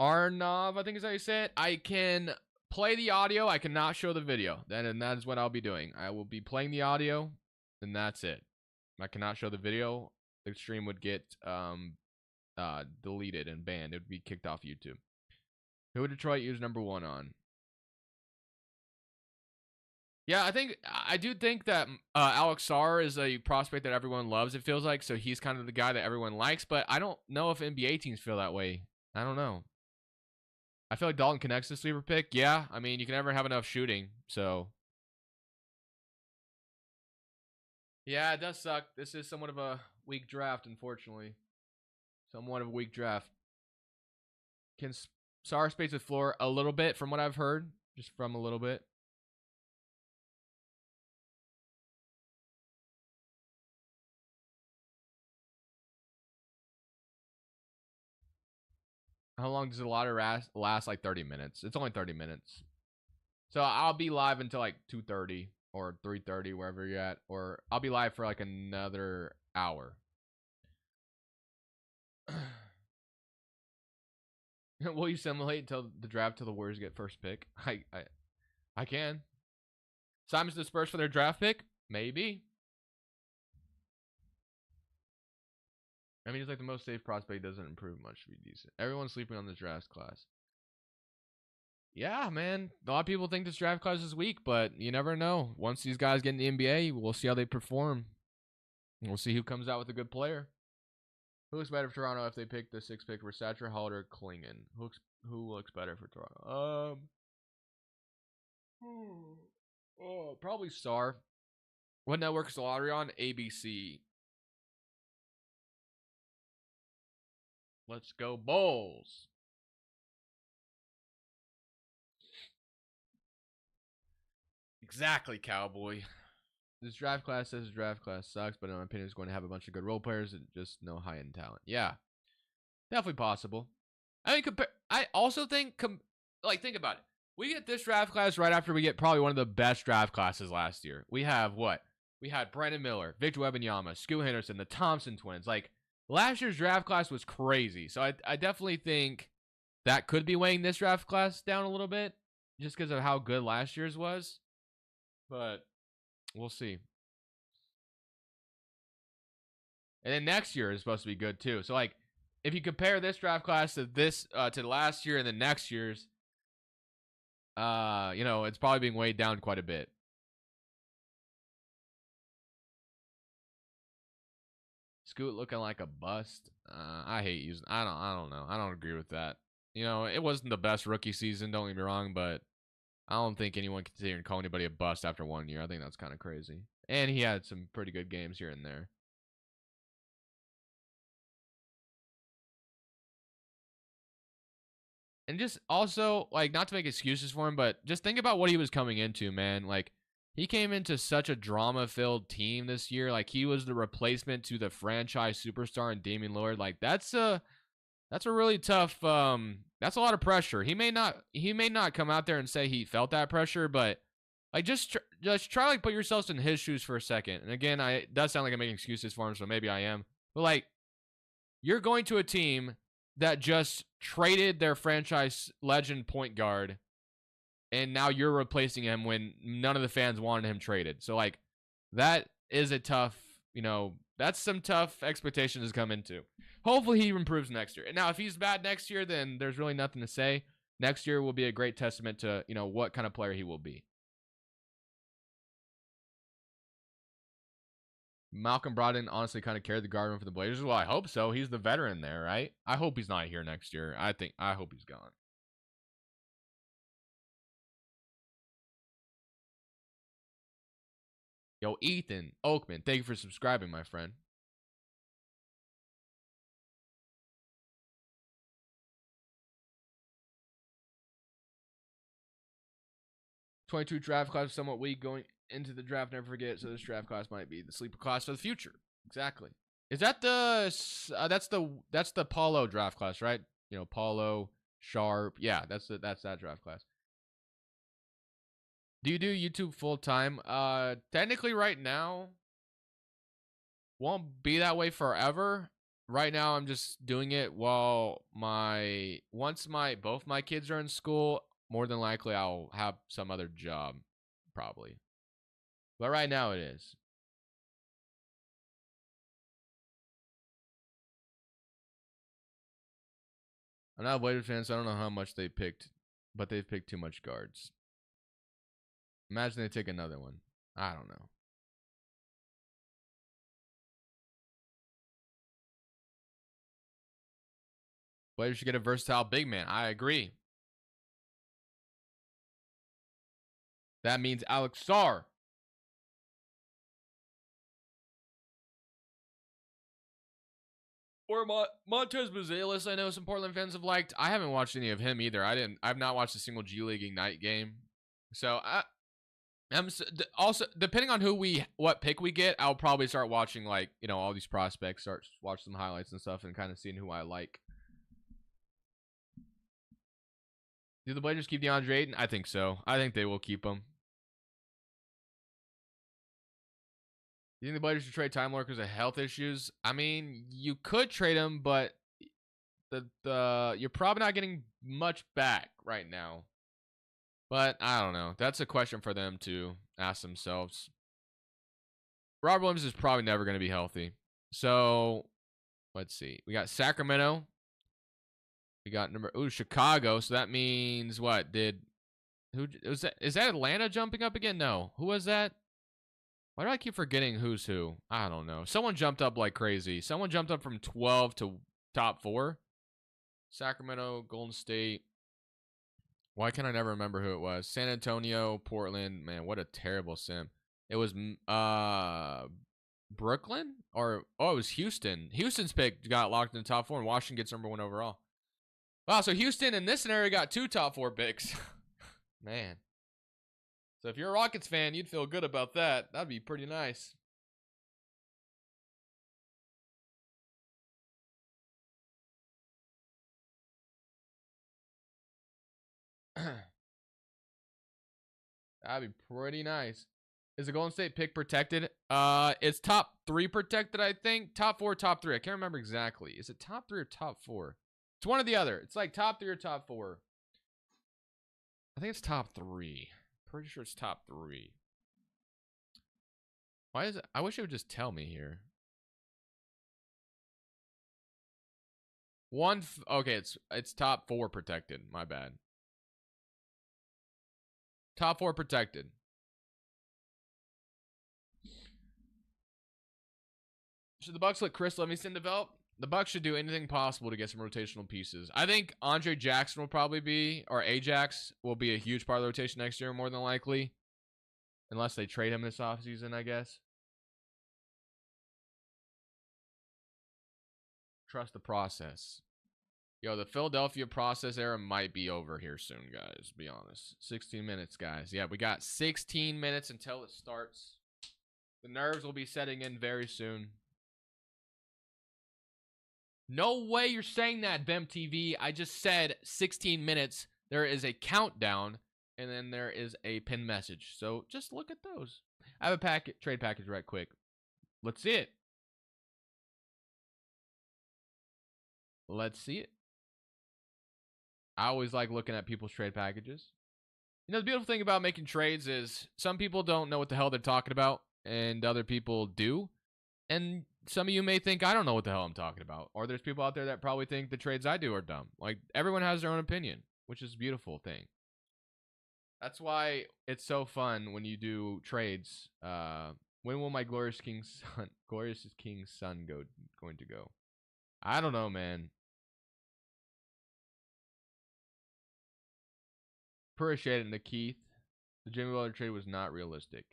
Arnav, I think is how you say it. I can play the audio. I cannot show the video. And that is what I'll be doing. I will be playing the audio, and that's it. I cannot show the video. The stream would get deleted and banned. It would be kicked off YouTube. Who would Detroit use number 1 on? Yeah, I do think that Alex Sarr is a prospect that everyone loves, it feels like. So he's kind of the guy that everyone likes. But I don't know if NBA teams feel that way. I don't know. I feel like Dalton Connect's the sleeper pick. Yeah, I mean, you can never have enough shooting. So, yeah, it does suck. This is somewhat of a weak draft, unfortunately. Somewhat of a weak draft. Can Sarr space with floor a little bit from what I've heard? Just from a little bit. How long does the lottery last? Like 30 minutes. It's only 30 minutes. So I'll be live until like 2:30 or 3:30, wherever you're at. Or I'll be live for like another hour. Will you simulate until the draft till the Warriors get first pick? I can. Simons to Spurs for their draft pick? Maybe. I mean, he's like the most safe prospect. Doesn't improve much to be decent. Everyone's sleeping on the draft class. Yeah, man. A lot of people think this draft class is weak, but you never know. Once these guys get in the NBA, we'll see how they perform. We'll see who comes out with a good player. Who looks better for Toronto if they pick the 6th pick for Satcher, Hall, or Klingon? Who looks better for Toronto? Probably Star. What network is the lottery on? ABC. Let's go Bulls. Exactly, Cowboy. This draft class says the draft class sucks, but in my opinion, it's going to have a bunch of good role players and just no high-end talent. Yeah, definitely possible. I mean, I also think, think about it. We get this draft class right after we get probably one of the best draft classes last year. We have what? We had Brandon Miller, Victor Wembanyama, Scoot Henderson, the Thompson twins. Like, last year's draft class was crazy. So I definitely think that could be weighing this draft class down a little bit just because of how good last year's was. But we'll see. And then next year is supposed to be good too. So like, if you compare this draft class to this to last year and then next year's, it's probably being weighed down quite a bit. Scoot looking like a bust. I hate using. I don't know. I don't agree with that. It wasn't the best rookie season. Don't get me wrong, but I don't think anyone can sit here and call anybody a bust after 1 year. I think that's kind of crazy. And he had some pretty good games here and there. And just also, like, not to make excuses for him, but just think about what he was coming into, man. Like, he came into such a drama-filled team this year. Like, he was the replacement to the franchise superstar in Damian Lillard. Like, that's a really tough. That's a lot of pressure. He may not come out there and say he felt that pressure, but like just try like put yourselves in his shoes for a second. And again, it does sound like I'm making excuses for him, so maybe I am. But like, you're going to a team that just traded their franchise legend point guard, and now you're replacing him when none of the fans wanted him traded. So like, that is a tough, that's some tough expectations to come into. Hopefully he improves next year. And now if he's bad next year, then there's really nothing to say. Next year will be a great testament to, what kind of player he will be. Malcolm Brogdon honestly kind of carried the guard room for the Blazers. Well, I hope so. He's the veteran there, right? I hope he's not here next year. I hope he's gone. Yo, Ethan Oakman, thank you for subscribing, my friend. '22 draft class somewhat weak going into the draft. Never forget. So this draft class might be the sleeper class for the future. Exactly. Is that that's the Paulo draft class, right? Paulo, Sharp. Yeah, that's that draft class. Do you do YouTube full time? Technically right now won't be that way forever. Right now I'm just doing it while both my kids are in school. More than likely I'll have some other job, probably. But right now it is. I'm not a Blazers fan, so I don't know how much they picked, but they've picked too much guards. Imagine they take another one. I don't know. Blazers should get a versatile big man. I agree. That means Alex Sarr. Or Montez Buzelis, I know some Portland fans have liked. I haven't watched any of him either. I've not watched a single G League Ignite game. So I'm also, depending on what pick we get, I'll probably start watching all these prospects, start watch some highlights and stuff, and kind of seeing who I like. Do the Blazers keep DeAndre Ayton? I think so. I think they will keep him. You think the Blazers should trade Time Lord because of health issues? I mean, you could trade him, but you're probably not getting much back right now. But I don't know. That's a question for them to ask themselves. Robert Williams is probably never going to be healthy. So let's see. We got Sacramento. We got Chicago. So that means what? Who was that? Is that Atlanta jumping up again? No. Who was that? Why do I keep forgetting who's who? I don't know. Someone jumped up like crazy. Someone jumped up from 12 to top 4. Sacramento, Golden State. Why can I never remember who it was? San Antonio, Portland. Man, what a terrible sim. It was Brooklyn? Or, oh, it was Houston. Houston's pick got locked in the top 4, and Washington gets number 1 overall. Wow, so Houston in this scenario got 2 top 4 picks. Man. So if you're a Rockets fan, you'd feel good about that. That'd be pretty nice. That'd be pretty nice. Is the Golden State pick protected? It's top 3 protected, I think. Top 4, top 3. I can't remember exactly. Is it top 3 or top 4? It's one or the other. It's like top 3 or top 4. I think it's top 3. Pretty sure it's top 3. Why is it? I wish it would just tell me here. Okay, it's top 4 protected. My bad. Top 4 protected. Should the Bucks let Chris Livingston develop? The Bucks should do anything possible to get some rotational pieces. I think Andre Jackson will probably be, or Ajax will be a huge part of the rotation next year, more than likely. Unless they trade him this offseason, I guess. Trust the process. Yo, the Philadelphia process era might be over here soon, guys. Be honest. 16 minutes, guys. Yeah, we got 16 minutes until it starts. The nerves will be setting in very soon. No way you're saying that, BEMTV. I just said 16 minutes. There is a countdown, and then there is a pin message. So just look at those. I have a trade package right quick. Let's see it. Let's see it. I always like looking at people's trade packages. You know, the beautiful thing about making trades is some people don't know what the hell they're talking about, and other people do. And some of you may think I don't know what the hell I'm talking about. Or there's people out there that probably think the trades I do are dumb. Like, everyone has their own opinion, which is a beautiful thing. That's why it's so fun when you do trades. When will my glorious king's son going to go? I don't know, man. Appreciate it, Keith. The Jimmy Butler trade was not realistic.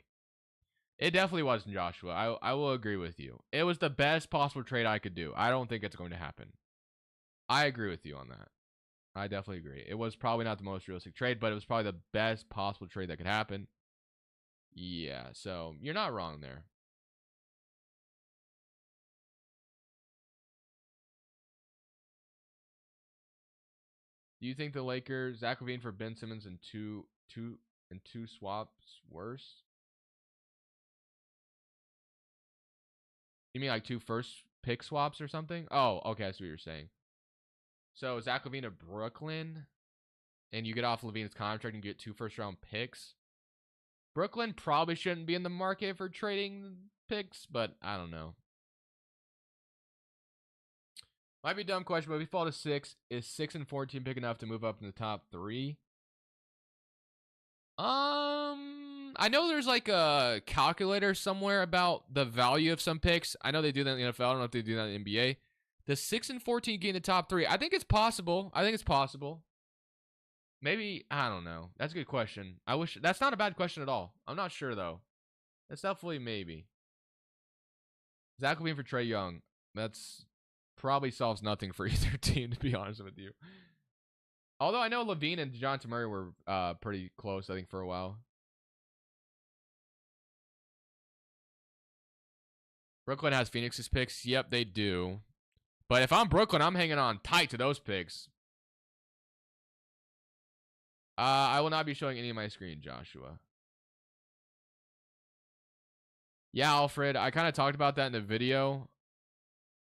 It definitely wasn't, Joshua. I will agree with you. It was the best possible trade I could do. I don't think it's going to happen. I agree with you on that. I definitely agree. It was probably not the most realistic trade, but it was probably the best possible trade that could happen. Yeah, so you're not wrong there. Do you think the Lakers, Zach LaVine for Ben Simmons and two swaps worse? You mean like 2 first pick swaps or something? Oh, okay, I see what you're saying. So Zach LaVine to Brooklyn, and you get off LaVine's contract and get 2 first-round picks. Brooklyn probably shouldn't be in the market for trading picks, but I don't know. Might be a dumb question, but if we fall to 6, is 6 and 14 pick enough to move up in the top 3? I know there's like a calculator somewhere about the value of some picks. I know they do that in the NFL. I don't know if they do that in the NBA. The 6 and 14 getting the top 3. I think it's possible. Maybe, I don't know. That's a good question. That's not a bad question at all. I'm not sure though. That's definitely maybe. Zach LaVine for Trae Young. That's probably solves nothing for either team, to be honest with you. Although I know LaVine and DeJounte Murray were pretty close, I think, for a while. Brooklyn has Phoenix's picks. Yep, they do. But if I'm Brooklyn, I'm hanging on tight to those picks. I will not be showing any of my screen, Joshua. Yeah, Alfred, I kind of talked about that in the video.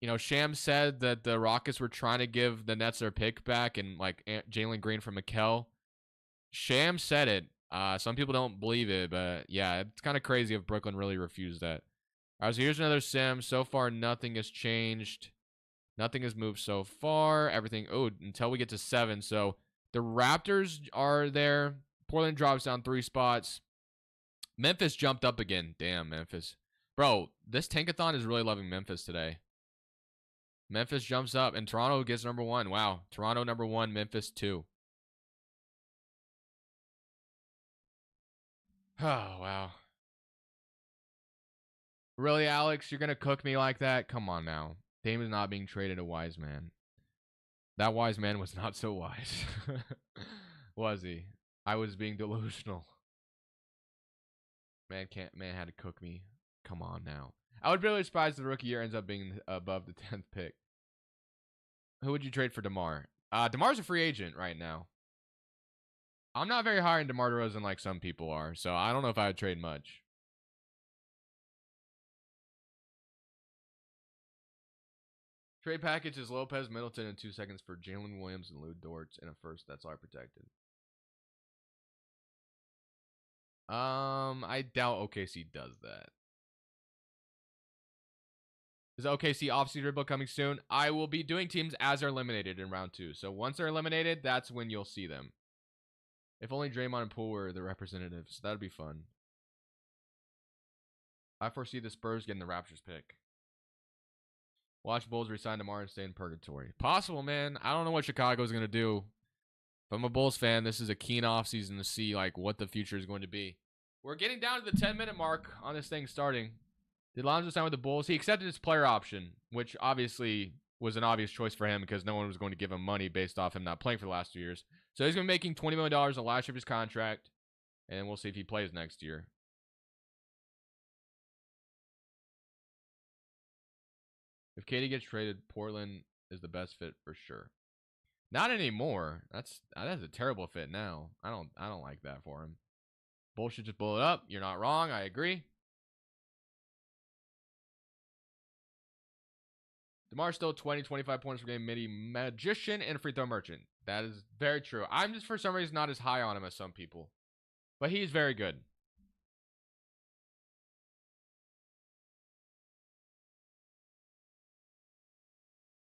You know, Sham said that the Rockets were trying to give the Nets their pick back and like Jalen Green from Mikal. Sham said it. Some people don't believe it, but yeah, it's kind of crazy if Brooklyn really refused that. All right, so here's another sim. So far, nothing has changed. Nothing has moved so far. Everything, until we get to 7. So the Raptors are there. Portland drops down 3 spots. Memphis jumped up again. Damn, Memphis. Bro, this Tankathon is really loving Memphis today. Memphis jumps up, and Toronto gets number 1. Wow. Toronto number 1, Memphis 2. Oh, wow. Really, Alex? You're going to cook me like that? Come on now. Dame is not being traded a wise man. That wise man was not so wise. Was he? I was being delusional. Man had to cook me. Come on now. I would be really surprised if the rookie year ends up being above the 10th pick. Who would you trade for DeMar? DeMar's a free agent right now. I'm not very high on DeMar DeRozan like some people are, so I don't know if I would trade much. Trade package is Lopez, Middleton, in 2 seconds for Jalen Williams and Lou Dort in a first. That's all I protected. I doubt OKC does that. Is OKC offseason dribble coming soon? I will be doing teams as they're eliminated in round 2. So once they're eliminated, that's when you'll see them. If only Draymond and Poole were the representatives. That'd be fun. I foresee the Spurs getting the Raptors pick. Watch Bulls resign tomorrow and stay in purgatory. Possible, man. I don't know what Chicago's going to do. If I'm a Bulls fan, this is a keen offseason to see like what the future is going to be. We're getting down to the 10-minute mark on this thing starting. Did Lonzo sign with the Bulls? He accepted his player option, which obviously was an obvious choice for him because no one was going to give him money based off him not playing for the last 2 years. So he's going to be making $20 million on the last year of his contract, and we'll see if he plays next year. If KD gets traded, Portland is the best fit for sure. Not anymore. That's a terrible fit now. I don't like that for him. Bulls should just blow it up. You're not wrong. I agree. DeMar still 20, 25 points per game, midi magician and free throw merchant. That is very true. I'm just for some reason not as high on him as some people. But he's very good.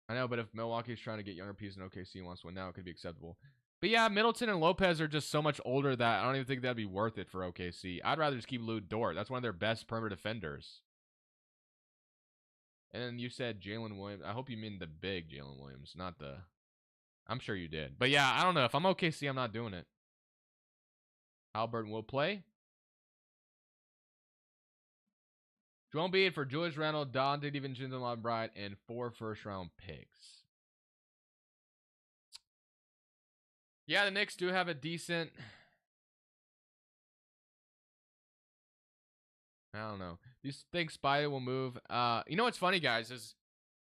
I know, but if Milwaukee's trying to get younger pieces in OKC and wants to win now, it could be acceptable. But yeah, Middleton and Lopez are just so much older that I don't even think that'd be worth it for OKC. I'd rather just keep Lou Dort. That's one of their best perimeter defenders. And then you said Jalen Williams. I hope you mean the big Jalen Williams, not the... I'm sure you did. But yeah, I don't know. If I'm OKC, I'm not doing it. Halliburton will play. Joel Embiid for Julius Randle, Donte DiVincenzo, Marvin Bryant, and 4 first-round picks. Yeah, the Knicks do have a decent... I don't know. Do you think Spida will move? You know what's funny, guys, is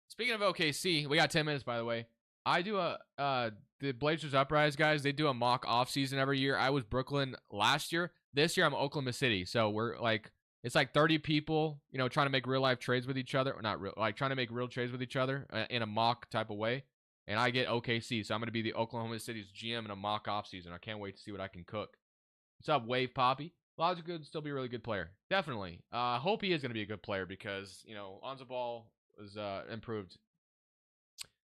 speaking of OKC, we got 10 minutes, by the way. I do the Blazers Uprise, guys, they do a mock offseason every year. I was Brooklyn last year. This year, I'm Oklahoma City. So we're like, it's like 30 people, you know, trying to make real life trades with each other. Or not real, like trying to make real trades with each other in a mock type of way. And I get OKC. So I'm going to be the Oklahoma City's GM in a mock offseason. I can't wait to see what I can cook. What's up, Wave Poppy? Lonzo could still be a really good player. Definitely. Hope he is going to be a good player because, you know, Lonzo Ball is improved.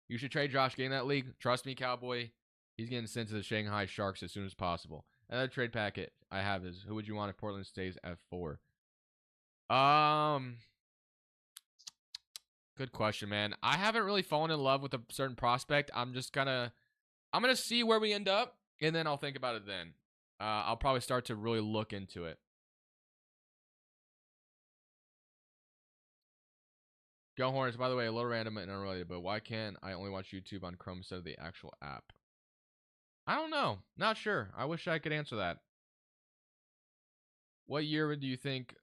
You should trade Josh Gay in that league. Trust me, Cowboy. He's getting sent to the Shanghai Sharks as soon as possible. Another trade packet I have is, who would you want if Portland stays at 4? Good question, man. I haven't really fallen in love with a certain prospect. I'm gonna see where we end up, and then I'll think about it then. I'll probably start to really look into it. Go Hornets. By the way, a little random and unrelated, but why can't I only watch YouTube on Chrome instead of the actual app? I don't know. Not sure. I wish I could answer that. What year do you think...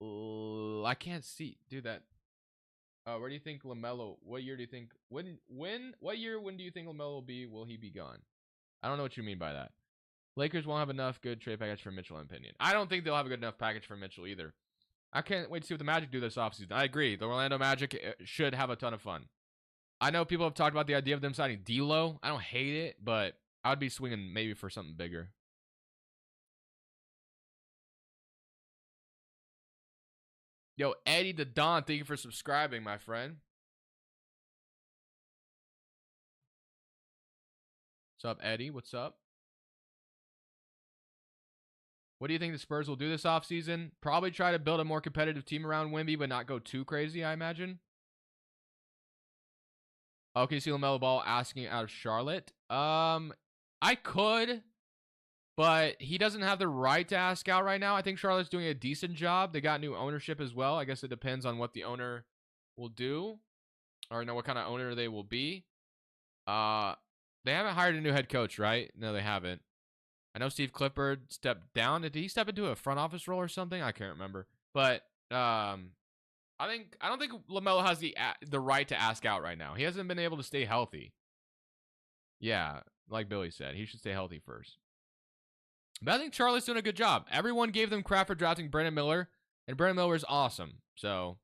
I can't see. Do that. Where do you think LaMelo... What year do you think... What year, when do you think LaMelo will he be gone? I don't know what you mean by that. Lakers won't have enough good trade package for Mitchell, in my opinion. I don't think they'll have a good enough package for Mitchell either. I can't wait to see what the Magic do this offseason. I agree. The Orlando Magic should have a ton of fun. I know people have talked about the idea of them signing D'Lo. I don't hate it, but I would be swinging maybe for something bigger. Yo, Eddie the Don, thank you for subscribing, my friend. What's up, Eddie? What's up? What do you think the Spurs will do this offseason? Probably try to build a more competitive team around Wemby, but not go too crazy, I imagine. OKC LaMelo Ball asking out of Charlotte. I could, but he doesn't have the right to ask out right now. I think Charlotte's doing a decent job. They got new ownership as well. I guess it depends on what the owner will do, or what kind of owner they will be. They haven't hired a new head coach, right? No, they haven't. I know Steve Clifford stepped down. Did he step into a front office role or something? I can't remember. But I don't think LaMelo has the right to ask out right now. He hasn't been able to stay healthy. Yeah, like Billy said, he should stay healthy first. But I think Charlotte's doing a good job. Everyone gave them crap for drafting Brandon Miller, and Brandon Miller is awesome. So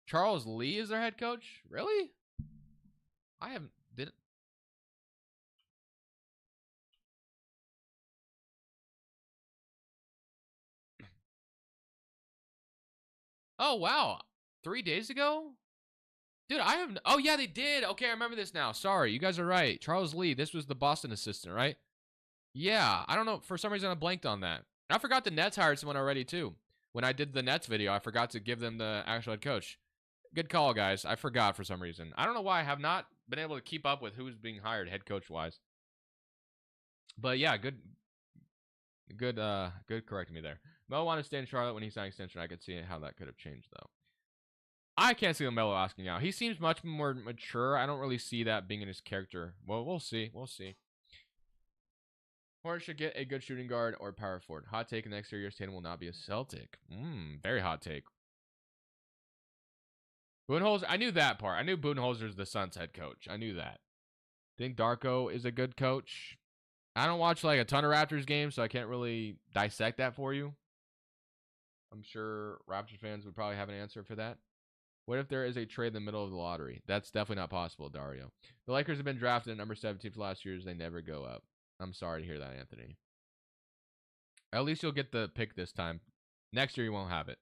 Charles Lee is their head coach? Really? I haven't did it. Oh wow. 3 days ago? Dude, I haven't. Oh yeah, they did. Okay, I remember this now. Sorry, you guys are right. Charles Lee, this was the Boston assistant, right? Yeah, I don't know. For some reason I blanked on that. I forgot the Nets hired someone already too. When I did the Nets video, I forgot to give them the actual head coach. Good call, guys. I forgot for some reason. I don't know why I have not been able to keep up with who's being hired head coach wise. But yeah, good correcting me there. Mo wanted to stay in Charlotte when he signed extension. I could see how that could have changed though. I can't see LaMelo asking out. He seems much more mature. I don't really see that being in his character. Well, we'll see. We'll see. Hornets should get a good shooting guard or power forward. Hot take: next year, Tatum will not be a Celtic. Very hot take. Budenholzer, I knew that part. I knew Budenholzer's the Suns head coach. I knew that. Think Darko is a good coach. I don't watch like a ton of Raptors games, so I can't really dissect that for you. I'm sure Raptors fans would probably have an answer for that. What if there is a trade in the middle of the lottery? That's definitely not possible, Dario. The Lakers have been drafted at number 17 for the last years. They never go up. I'm sorry to hear that, Anthony. At least you'll get the pick this time. Next year, you won't have it.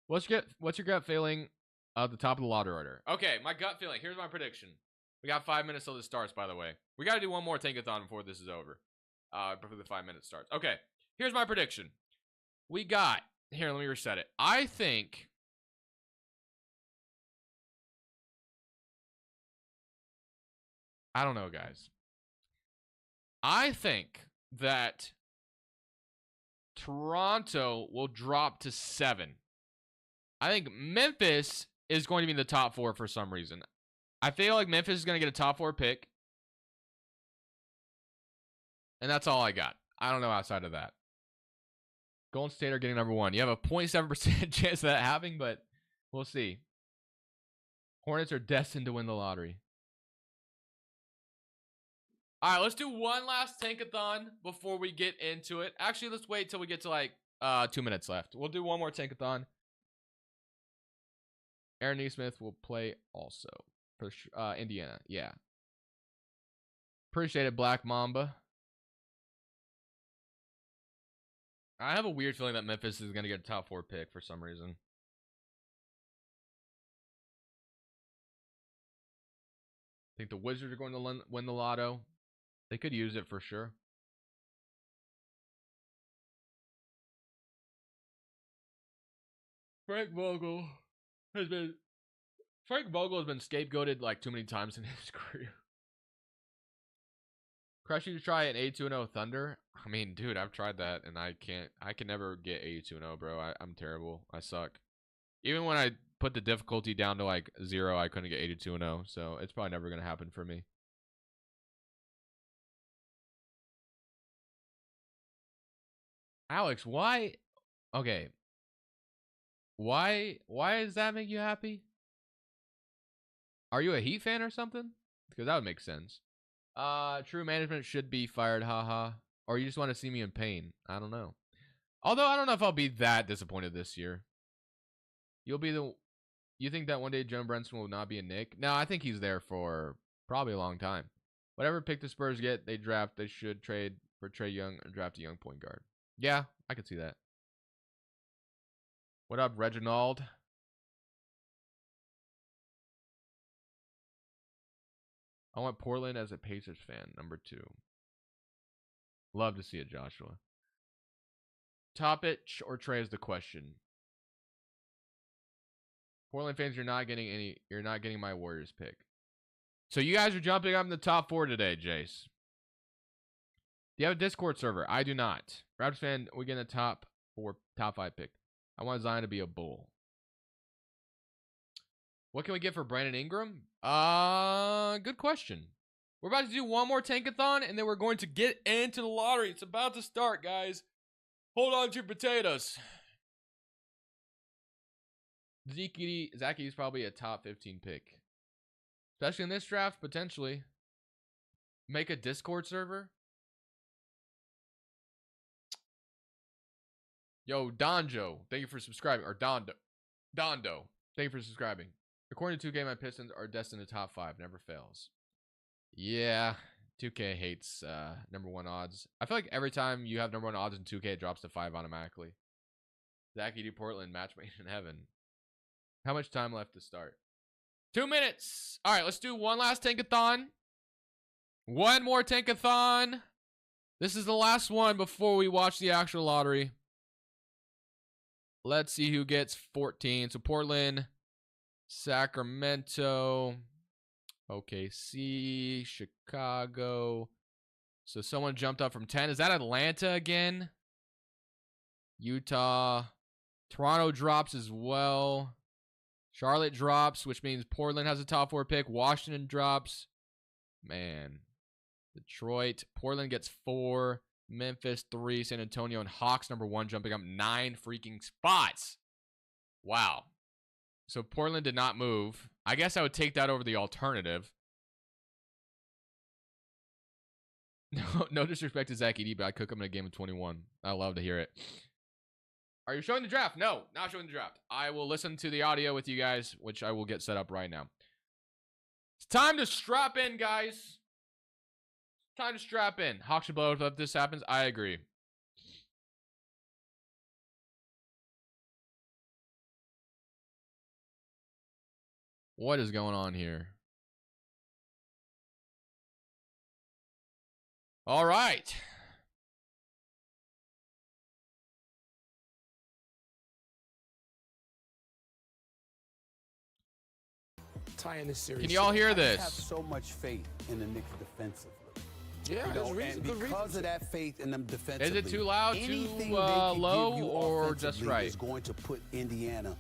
What's your gut feeling at the top of the lottery order? Okay, my gut feeling. Here's my prediction. We got 5 minutes till this starts, by the way. We got to do one more tankathon before this is over. Before the 5 minutes starts. Okay, here's my prediction. We got... Here, let me reset it. I think... I don't know, guys. I think that Toronto will drop to 7. I think Memphis is going to be in the top 4 for some reason. I feel like Memphis is going to get a top 4 pick. And that's all I got. I don't know outside of that. Golden State are getting number 1. You have a 0.7% chance of that happening, but we'll see. Hornets are destined to win the lottery. All right, let's do one last tankathon before we get into it. Actually, let's wait till we get to like 2 minutes left. We'll do one more tankathon. Aaron Neesmith will play also for Indiana. Yeah. Appreciate it, Black Mamba. I have a weird feeling that Memphis is going to get a top 4 pick for some reason. I think the Wizards are going to win the lotto. They could use it for sure. Frank Vogel has been scapegoated like too many times in his career. Crush you to try an 82-0 Thunder. I mean, dude, I've tried that and I can never get 82-0, bro. I'm terrible. I suck. Even when I put the difficulty down to like 0, I couldn't get 82-0. So it's probably never gonna happen for me. Alex, why? Okay. Why does that make you happy? Are you a Heat fan or something? Because that would make sense. True management should be fired, haha. Or you just want to see me in pain. I don't know. Although I don't know if I'll be that disappointed this year. You think that one day Joe Brunson will not be a Knick? No, I think he's there for probably a long time. Whatever pick the Spurs get, they should trade for Trae Young and draft a young point guard. Yeah, I could see that. What up, Reginald? I want Portland as a Pacers fan, number 2. Love to see it, Joshua. Topic or Trey is the question. Portland fans, you're not getting my Warriors pick. So you guys are jumping up in the top 4 today, Jace. Do you have a Discord server? I do not. Raptors fan, we get a top 5 pick. I want Zion to be a Bull. What can we get for Brandon Ingram? Good question. We're about to do one more tankathon, and then we're going to get into the lottery. It's about to start, guys. Hold on to your potatoes. Zach is probably a top 15 pick. Especially in this draft, potentially. Make a Discord server. Yo, Donjo, thank you for subscribing. Or Dondo, thank you for subscribing. According to 2K, my Pistons are destined to top 5. Never fails. Yeah, 2K hates number 1 odds. I feel like every time you have number 1 odds in 2K, it drops to 5 automatically. Zach E.D. Portland, match made in heaven. How much time left to start? 2 minutes. All right, let's do one last tankathon. One more tankathon. This is the last one before we watch the actual lottery. Let's see who gets 14. So Portland, Sacramento, OKC, Chicago. So someone jumped up from 10. Is that Atlanta again? Utah. Toronto drops as well. Charlotte drops, which means Portland has a top 4 pick. Washington drops. Man. Detroit. Portland gets 4. Memphis 3. San Antonio and Hawks number 1 jumping up 9 freaking spots. Wow. So Portland did not move. I guess I would take that over the alternative. No disrespect to Zach E.D., but I'd cook him in a game of 21. I love to hear it. Are you showing the draft? No, not showing the draft. I will listen to the audio with you guys, which I will get set up right now. It's time to strap in, guys. Time to strap in. Hawks should blow it if this happens. I agree. What is going on here? All right. In this series. Can you all hear this? I have so much faith in the Knicks defensively. Yeah, and because of that faith in them defensively. Is it too loud, too low, or just right? Is going to put Indiana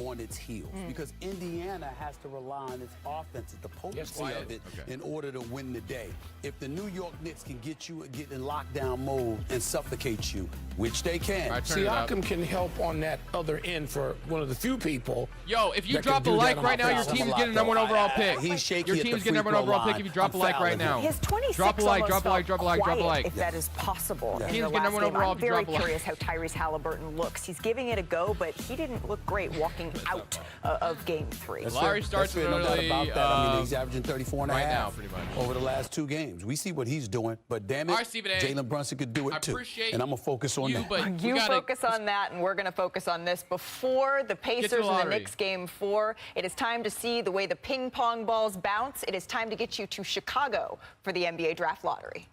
on its heels because Indiana has to rely on its offense, the potency of it, in order to win the day. If the New York Knicks can get in lockdown mode and suffocate you, which they can. Right, Siakam can help on that other end for one of the few people. Yo, if you drop a like right now, your team's getting number 1 overall pick. He's shaky. Your team's getting number 1 overall pick if you drop a like right now. His 26 drop a like, drop a like, drop a like, drop a like. If that is possible. Team's getting number 1 overall if you drop a like. I'm very curious how Tyrese Halliburton looks. He's giving it a go, but he didn't look great walking out of Game 3. Larry starts no doubt about that. I mean, he's averaging 34 and a half now, pretty much. over the last 2 games. We see what he's doing, but damn it, Jalen Brunson could do it too. And I'm gonna focus on that. But you focus on that, and we're gonna focus on this. Before the Pacers and the Knicks Game 4, it is time to see the way the ping pong balls bounce. It is time to get you to Chicago for the NBA Draft Lottery.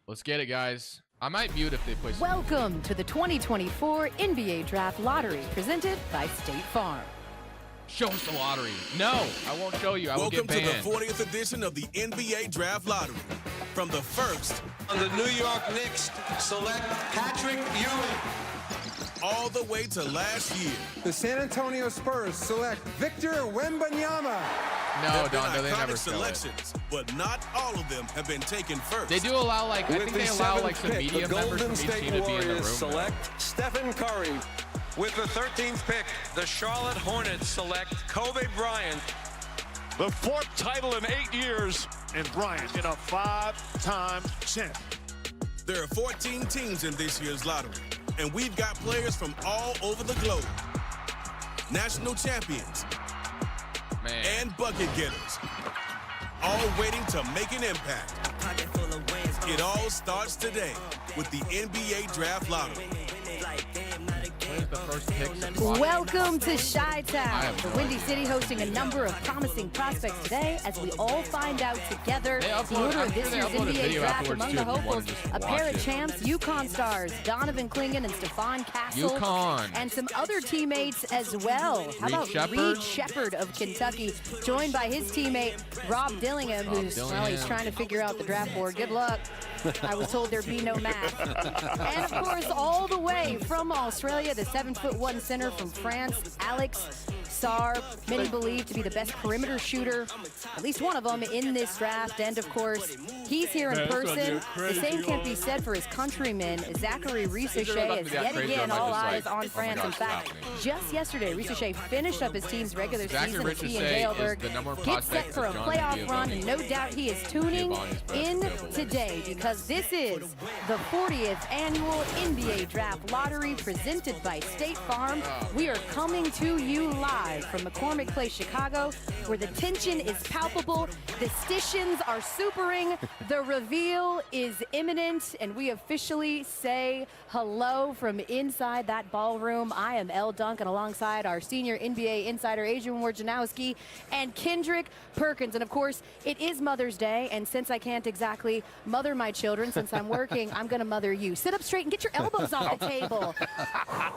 Let's get it, guys. I might mute if they play. Welcome to the 2024 NBA Draft Lottery, presented by State Farm. Show us the lottery. No, I won't show you. I will get banned. Welcome to the 40th edition of the NBA Draft Lottery. From the first, the New York Knicks select Patrick Ewing. All the way to last year. The San Antonio Spurs select Victor Wembanyama. No, Dondo, they never selections, but not all of them have been taken first. They do allow, like, I think they allow, like, some media members from each team to be in the room. Select Stephen Curry. With the 13th pick, the Charlotte Hornets select Kobe Bryant. The 4th title in 8 years, and Bryant in a 5-time champ. There are 14 teams in this year's lottery, and we've got players from all over the globe. National champions and bucket getters, all waiting to make an impact. It all starts today with the NBA Draft Lottery. the first pick. Welcome to Chi-Town, the Windy City hosting a number of promising prospects today as we all find out together the order of this year's NBA draft. Among the hopefuls, a pair of champs, UConn stars, Donovan Clingan and Stephon Castle, and some other teammates as well. How about Reed Shepherd of Kentucky, joined by his teammate, Rob Dillingham, who's, well, he's trying to figure out the draft board. Good luck. I was told there'd be no math. And, of course, all the way from Australia, the 7'1" center from France, Alex Sarr, many believe to be the best perimeter shooter, at least one of them in this draft. And, of course, he's here in person. The same can't be said for his countryman, Zachary Risacher, as yet again all eyes on France. In fact, just yesterday, Risacher finished up his team's regular season as he and Daleberg get set for a playoff run, and no doubt he is tuning in today because this is the 40th annual NBA Draft Lottery presented by State Farm. We are coming to you live from McCormick Place, Chicago, where the tension is palpable, the stitions are supering, the reveal is imminent, and we officially say hello from inside that ballroom. I am Elle Duncan alongside our senior NBA insider Adrian Wojnarowski and Kendrick Perkins. And of course, it is Mother's Day, and since I can't exactly mother my children since I'm working, I'm going to mother you. Sit up straight and get your elbows off the table.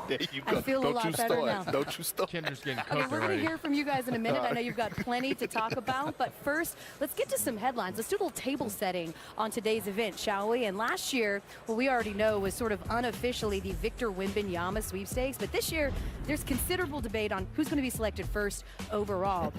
There you go. I feel a lot better now. Don't you start. Kendra's getting cooked Okay, we're going already. to hear from you guys in a minute. I know you've got plenty to talk about, but first, let's get to some headlines. Let's do a little table setting on today's event, shall we? And last year, what we already know was sort of unofficially the Victor Wembanyama sweepstakes, but this year, there's considerable debate on who's going to be selected first overall.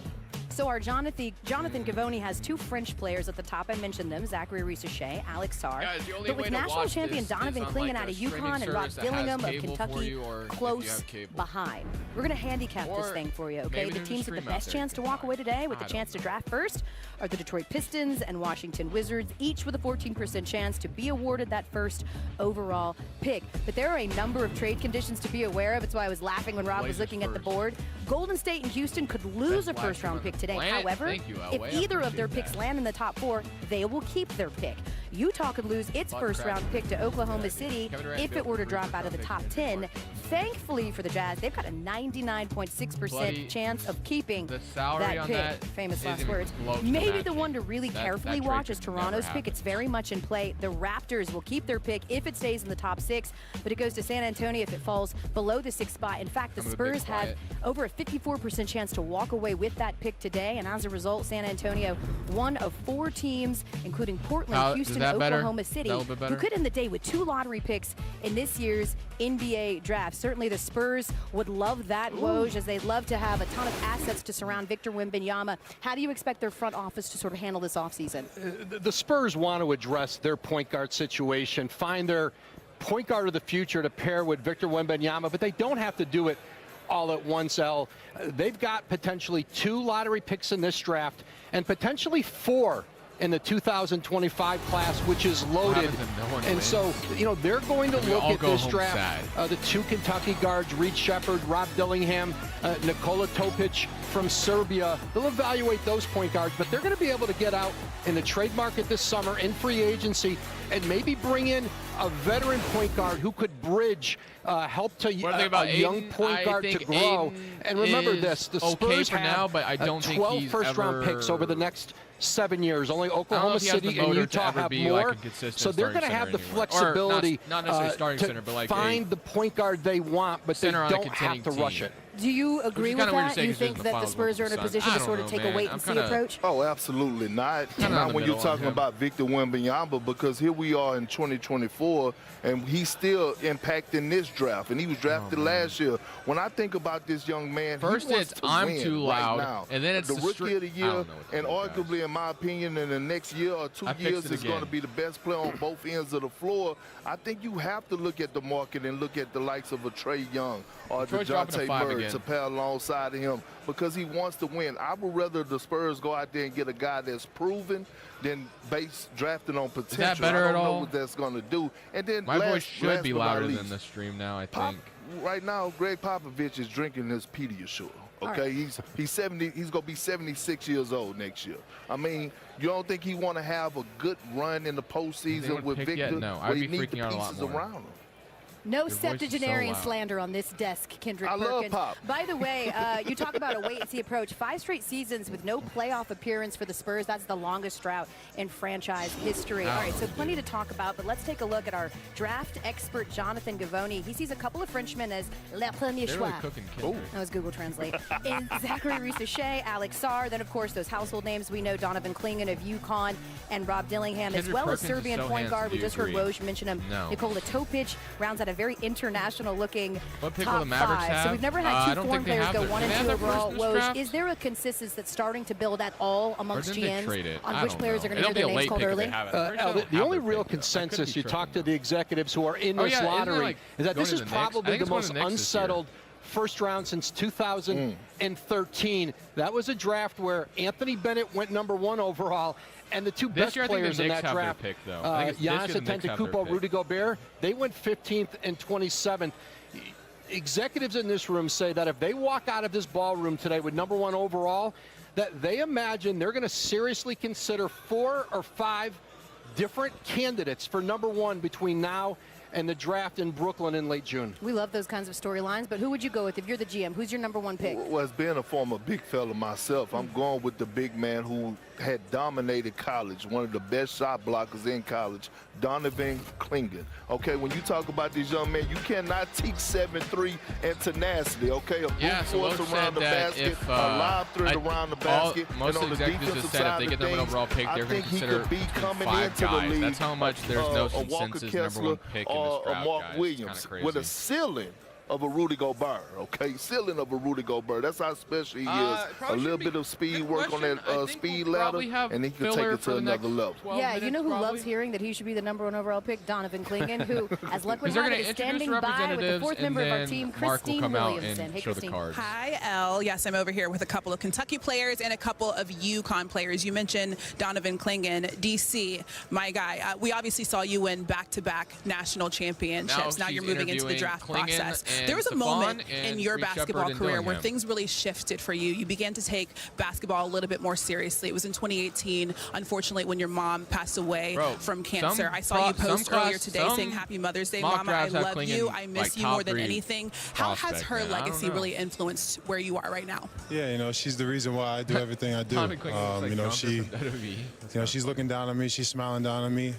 So our Jonathan Givony has two French players at the top. I mentioned them, Zachary Risacher, Alex Sarr. But with national champion Donovan Clingan out of UConn and Rob Dillingham of Kentucky close behind. We're going to handicap this thing for you, okay? The teams with the best chance to walk away today with the chance to draft first are the Detroit Pistons and Washington Wizards, each with a 14% chance to be awarded that first overall pick. But there are a number of trade conditions to be aware of. It's why I was laughing when Rob was looking at the board. Golden State and Houston could lose a first-round pick today. However, if either of their picks land in the top 4, they will keep their pick. Utah could lose its first-round pick to Oklahoma City if it were to drop out of the top 10. Thankfully for the Jazz, they've got a 99.6% chance of keeping that pick. Famous last words. Maybe the one to really carefully watch is Toronto's pick. It's very much in play. The Raptors will keep their pick if it stays in the top 6, but it goes to San Antonio if it falls below the 6th spot. In fact, the Spurs have over a 54% chance to walk away with that pick today, and as a result, San Antonio, one of 4 teams, including Portland, Houston, Oklahoma City, who could end the day with 2 lottery picks in this year's NBA draft. Certainly the Spurs would love that, Woj, as they'd love to have a ton of assets to surround Victor Wembanyama. How do you expect their front office to sort of handle this offseason? The Spurs want to address their point guard situation, find their point guard of the future to pair with Victor Wembanyama, but they don't have to do it all at once, Elle. They've got potentially 2 lottery picks in this draft and potentially 4 in the 2025 class, which is loaded. And so, you know, they're going to look at this draft. The 2 Kentucky guards, Reed Shepherd, Rob Dillingham, Nikola Topic from Serbia. They'll evaluate those point guards, but they're going to be able to get out in the trade market this summer in free agency and maybe bring in a veteran point guard who could bridge, help to a young point guard to grow. And remember this, the Spurs have 12 first-round picks over the next 7 years. Only Oklahoma City and Utah have more. So they're going to have the flexibility to find the point guard they want, but they don't have to rush it. Do you agree with that? Do you think that the Spurs are in a position to sort of take a wait-and-see approach? Oh, absolutely not. Not when you're talking about Victor Wembanyama, because here we are in 2024, and he's still impacting this draft, and he was drafted last year. When I think about this young man, first he wants it's to I'm win too loud, right now. and then it's the rookie of the year, and arguably, in my opinion, in the next year or 2 years, is going to be the best player on both ends of the floor. I think you have to look at the market and look at the likes of a Trae Young or DeJounte Murray to pair alongside of him, because he wants to win. I would rather the Spurs go out there and get a guy that's proven than base drafting on potential. Is that better I at don't know all? what that's going to do. And then my voice should be louder than the stream now, I think. Right now, Greg Popovich is drinking his Pediasure. Okay, he's 70. He's gonna be 76 years old next year. I mean, you don't think he want to have a good run in the postseason with Victor? No, I'd be need freaking the out a lot pieces more around him. No septuagenarian slander on this desk, Kendrick Perkins. love Pop. By the way, you talk about a wait-and-see approach. 5 straight seasons with no playoff appearance for the Spurs. That's the longest drought in franchise history. All right, so plenty to talk about, but let's take a look at our draft expert, Jonathan Givony. He sees a couple of Frenchmen as le premier choix. That was Google Translate. In Zachary Risacher, Alex Sarr, then, of course, those household names we know, Donovan Clingan of UConn and Rob Dillingham, as well as Serbian point guard. We just heard Woj mention him. Nikola Topic rounds out a very international-looking top 5. So we've never had 2 foreign players go 1 and 2 overall. Woj, is there a consensus that's starting to build at all amongst GMs on which players are going to hear their names called early? The only real consensus, you talk to the executives who are in this lottery, is that this is probably the most unsettled first round since 2013. That was a draft where Anthony Bennett went #1 overall, and the 2 best players in that draft, Giannis Antetokounmpo, Rudy Gobert, they went 15th and 27th. Executives in this room say that if they walk out of this ballroom today with #1 overall, that they imagine they're going to seriously consider 4 or 5 different candidates for #1 between now and the draft in Brooklyn in late June. We love those kinds of storylines, but who would you go with if you're the GM? Who's your #1 pick? Well, as being a former big fella myself, I'm going with the big man who had dominated college, one of the best shot blockers in college, Donovan Clingan. Okay, when you talk about these young men, you cannot teach 7-3 and tenacity, okay? A brute force around the basket, a live threat around the basket, most and on the defensive side of things, I think he could be coming into the league. That's how much there's no a Walker Kessler or a Mark Williams with a ceiling of a Rudy Gobert, okay? Ceiling of a Rudy Gobert. That's how special he is. A little bit of speed work on that speed ladder, and he can take it to another level. Yeah, you know who loves hearing that he should be the #1 overall pick? Donovan Clingan, who, as luck would have it, is standing by with the 4th member of our team, Christine Williamson. Hey, Christine. Hi, Elle. Yes, I'm over here with a couple of Kentucky players and a couple of UConn players. You mentioned Donovan Clingan, DC, my guy. We obviously saw you win back-to-back national championships. Now you're moving into the draft process. There was a moment in your basketball career where things really shifted for you. You began to take basketball a little bit more seriously. It was in 2018, unfortunately, when your mom passed away from cancer. I saw you post earlier today saying, "Happy Mother's Day, Mama. I love you. I miss you more than anything." How has her legacy really influenced where you are right now? Yeah, you know, she's the reason why I do everything I do. You know, she's looking down on me. She's smiling down on me.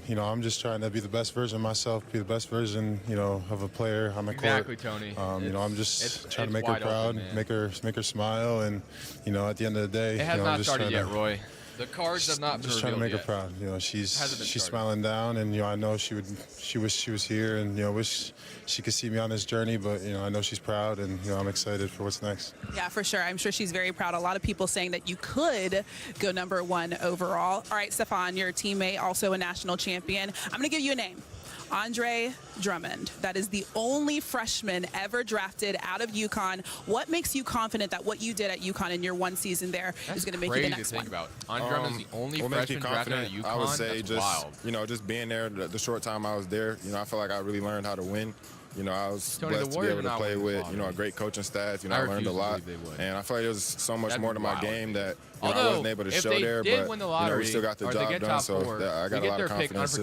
You know, I'm just trying to be the best version of myself, be the best version, you know, of a player on the court. Exactly, Tony. You know, I'm just trying to make her proud, make her smile, and you know, at the end of the day, it has not started yet, Roy. The cards have not been just trying to make her proud. You know, she's smiling down, and you know, I know she wish she was here, and you know, wish she could see me on this journey. But you know, I know she's proud, and you know, I'm excited for what's next. Yeah, for sure. I'm sure she's very proud. A lot of people saying that you could go #1 overall. All right, Stefan, your teammate, also a national champion. I'm going to give you a name. Andre Drummond. That is the only freshman ever drafted out of UConn. What makes you confident that what you did at UConn in your 1 season there is going to make you the next one? About. Andre Drummond is the only freshman drafted out of UConn. I would say that's just wild. You know, just being there the short time I was there, you know, I feel like I really learned how to win. You know, I was blessed to be able to play with, you know, a great coaching staff. You know, I learned a lot. And I feel like there's so much more to my game that you know, I wasn't able to show there. But, you know, we still got the job done. So I got a lot of confidence,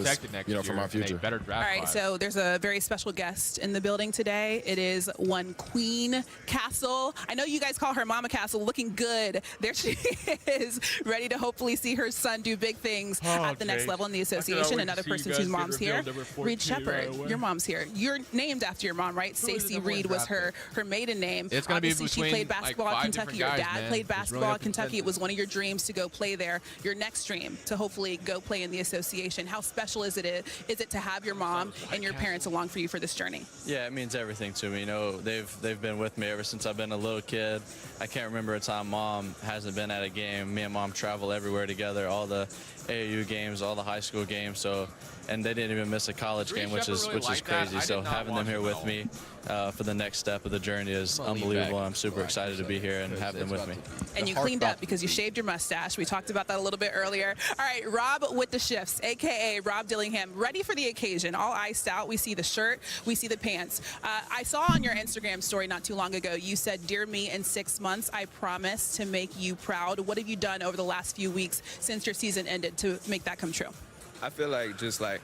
you know, for my future. All right, so there's a very special guest in the building today. It is one Queen Castle. I know you guys call her Mama Castle, looking good. There she is, ready to hopefully see her son do big things at the next level in the association. Another person whose mom's here, Reed Shepherd. Your mom's here. You're named after your mom, right? Stacey Reed was her maiden name. It's going to be between she played basketball at Kentucky. Your dad played basketball at Kentucky. It was one of your dreams to go play there. Your next dream to hopefully go play in the association. How special is it to have your mom and your parents along for you for this journey? Yeah, it means everything to me. You know, they've been with me ever since I've been a little kid. I can't remember a time Mom hasn't been at a game. Me and Mom travel everywhere together, all the AAU games, all the high school games. So, and they didn't even miss a college game, which is crazy. So having them here with me for the next step of the journey is unbelievable. I'm super excited to be here and have them with me. And you cleaned up because you shaved your mustache. We talked about that a little bit earlier. All right, Rob with the shifts, a.k.a. Rob Dillingham, ready for the occasion, all iced out. We see the shirt, we see the pants. I saw on your Instagram story not too long ago, you said, "Dear me, in 6 months, I promise to make you proud." What have you done over the last few weeks since your season ended to make that come true? I feel like just like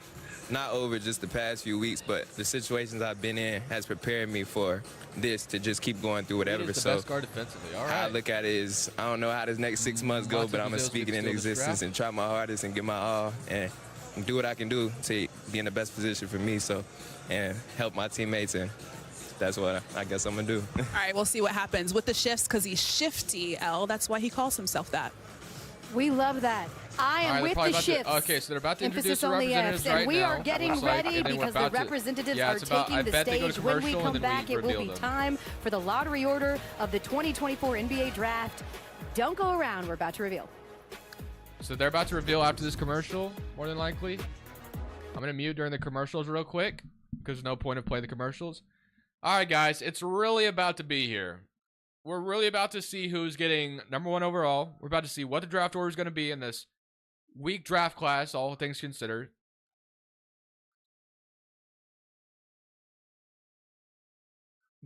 not over just the past few weeks, but the situations I've been in has prepared me for this to just keep going through whatever. The best guard defensively. All right. How I look at it is, I don't know how this next 6 months go, but I'm going to speak it into existence and try my hardest and give my all and do what I can do to be in the best position for me, and help my teammates, and that's what I guess I'm going to do. All right, we'll see what happens with the shifts because he's shifty, L. That's why he calls himself that. We love that. I am with the shifts. Okay, so they're about to introduce Emphasis the on the representatives Fs, right and we now. are getting ready because the representatives are taking the stage. When we come back, it will be time for the lottery order of the 2024 NBA Draft. Don't go around. We're about to reveal. So they're about to reveal after this commercial, more than likely. I'm going to mute during the commercials real quick because there's no point of playing the commercials. All right, guys, it's really about to be here. We're really about to see who's getting #1 overall. We're about to see what the draft order is going to be in this weak draft class, all things considered.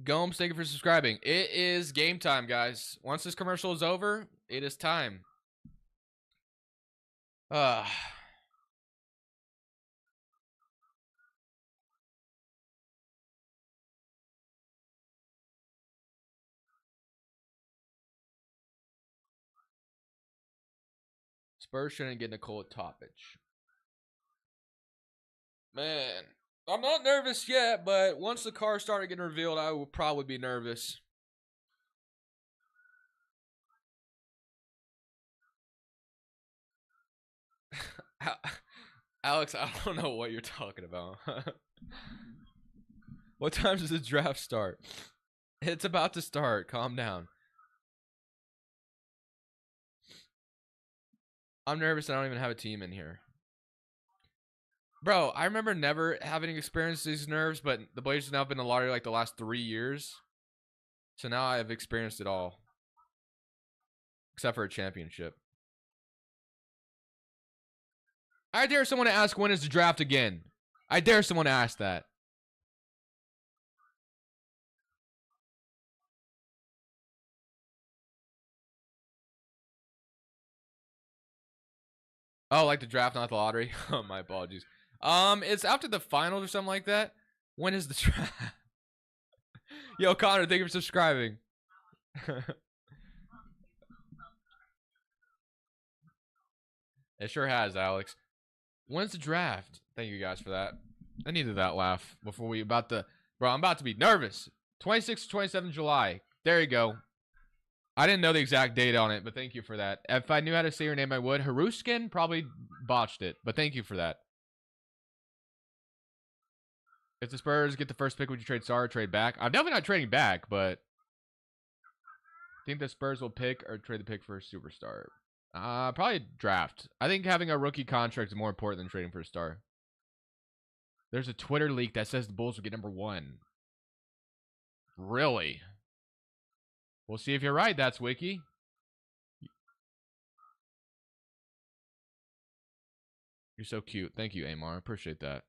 Gomes, thank you for subscribing. It is game time, guys. Once this commercial is over, it is time. Spurs shouldn't get Nikola Topic. Man, I'm not nervous yet, but once the cars started getting revealed, I will probably be nervous. Alex, I don't know what you're talking about. What time does the draft start? It's about to start. Calm down. I'm nervous. I don't even have a team in here. Bro, I remember never having experienced these nerves, but the Blazers have now been in the lottery like the last 3 years. So now I have experienced it all. Except for a championship. I dare someone to ask, when is the draft again? I dare someone to ask that. Oh, like the draft, not the lottery? Oh, my apologies. It's after the finals or something like that. When is the draft? Yo, Connor, thank you for subscribing. It sure has, Alex. When's the draft? Thank you guys for that. I needed that laugh before we about to... Bro, I'm about to be nervous. 26 to 27 July. There you go. I didn't know the exact date on it, but thank you for that. If I knew how to say your name, I would. Haruskin probably botched it, but thank you for that. If the Spurs get the first pick, would you trade Sarr or trade back? I'm definitely not trading back, but I think the Spurs will pick or trade the pick for a superstar. Probably draft. I think having a rookie contract is more important than trading for a star. There's a Twitter leak that says the Bulls will get #1. Really? We'll see if you're right. That's Wiki. You're so cute. Thank you, Amar. Appreciate that.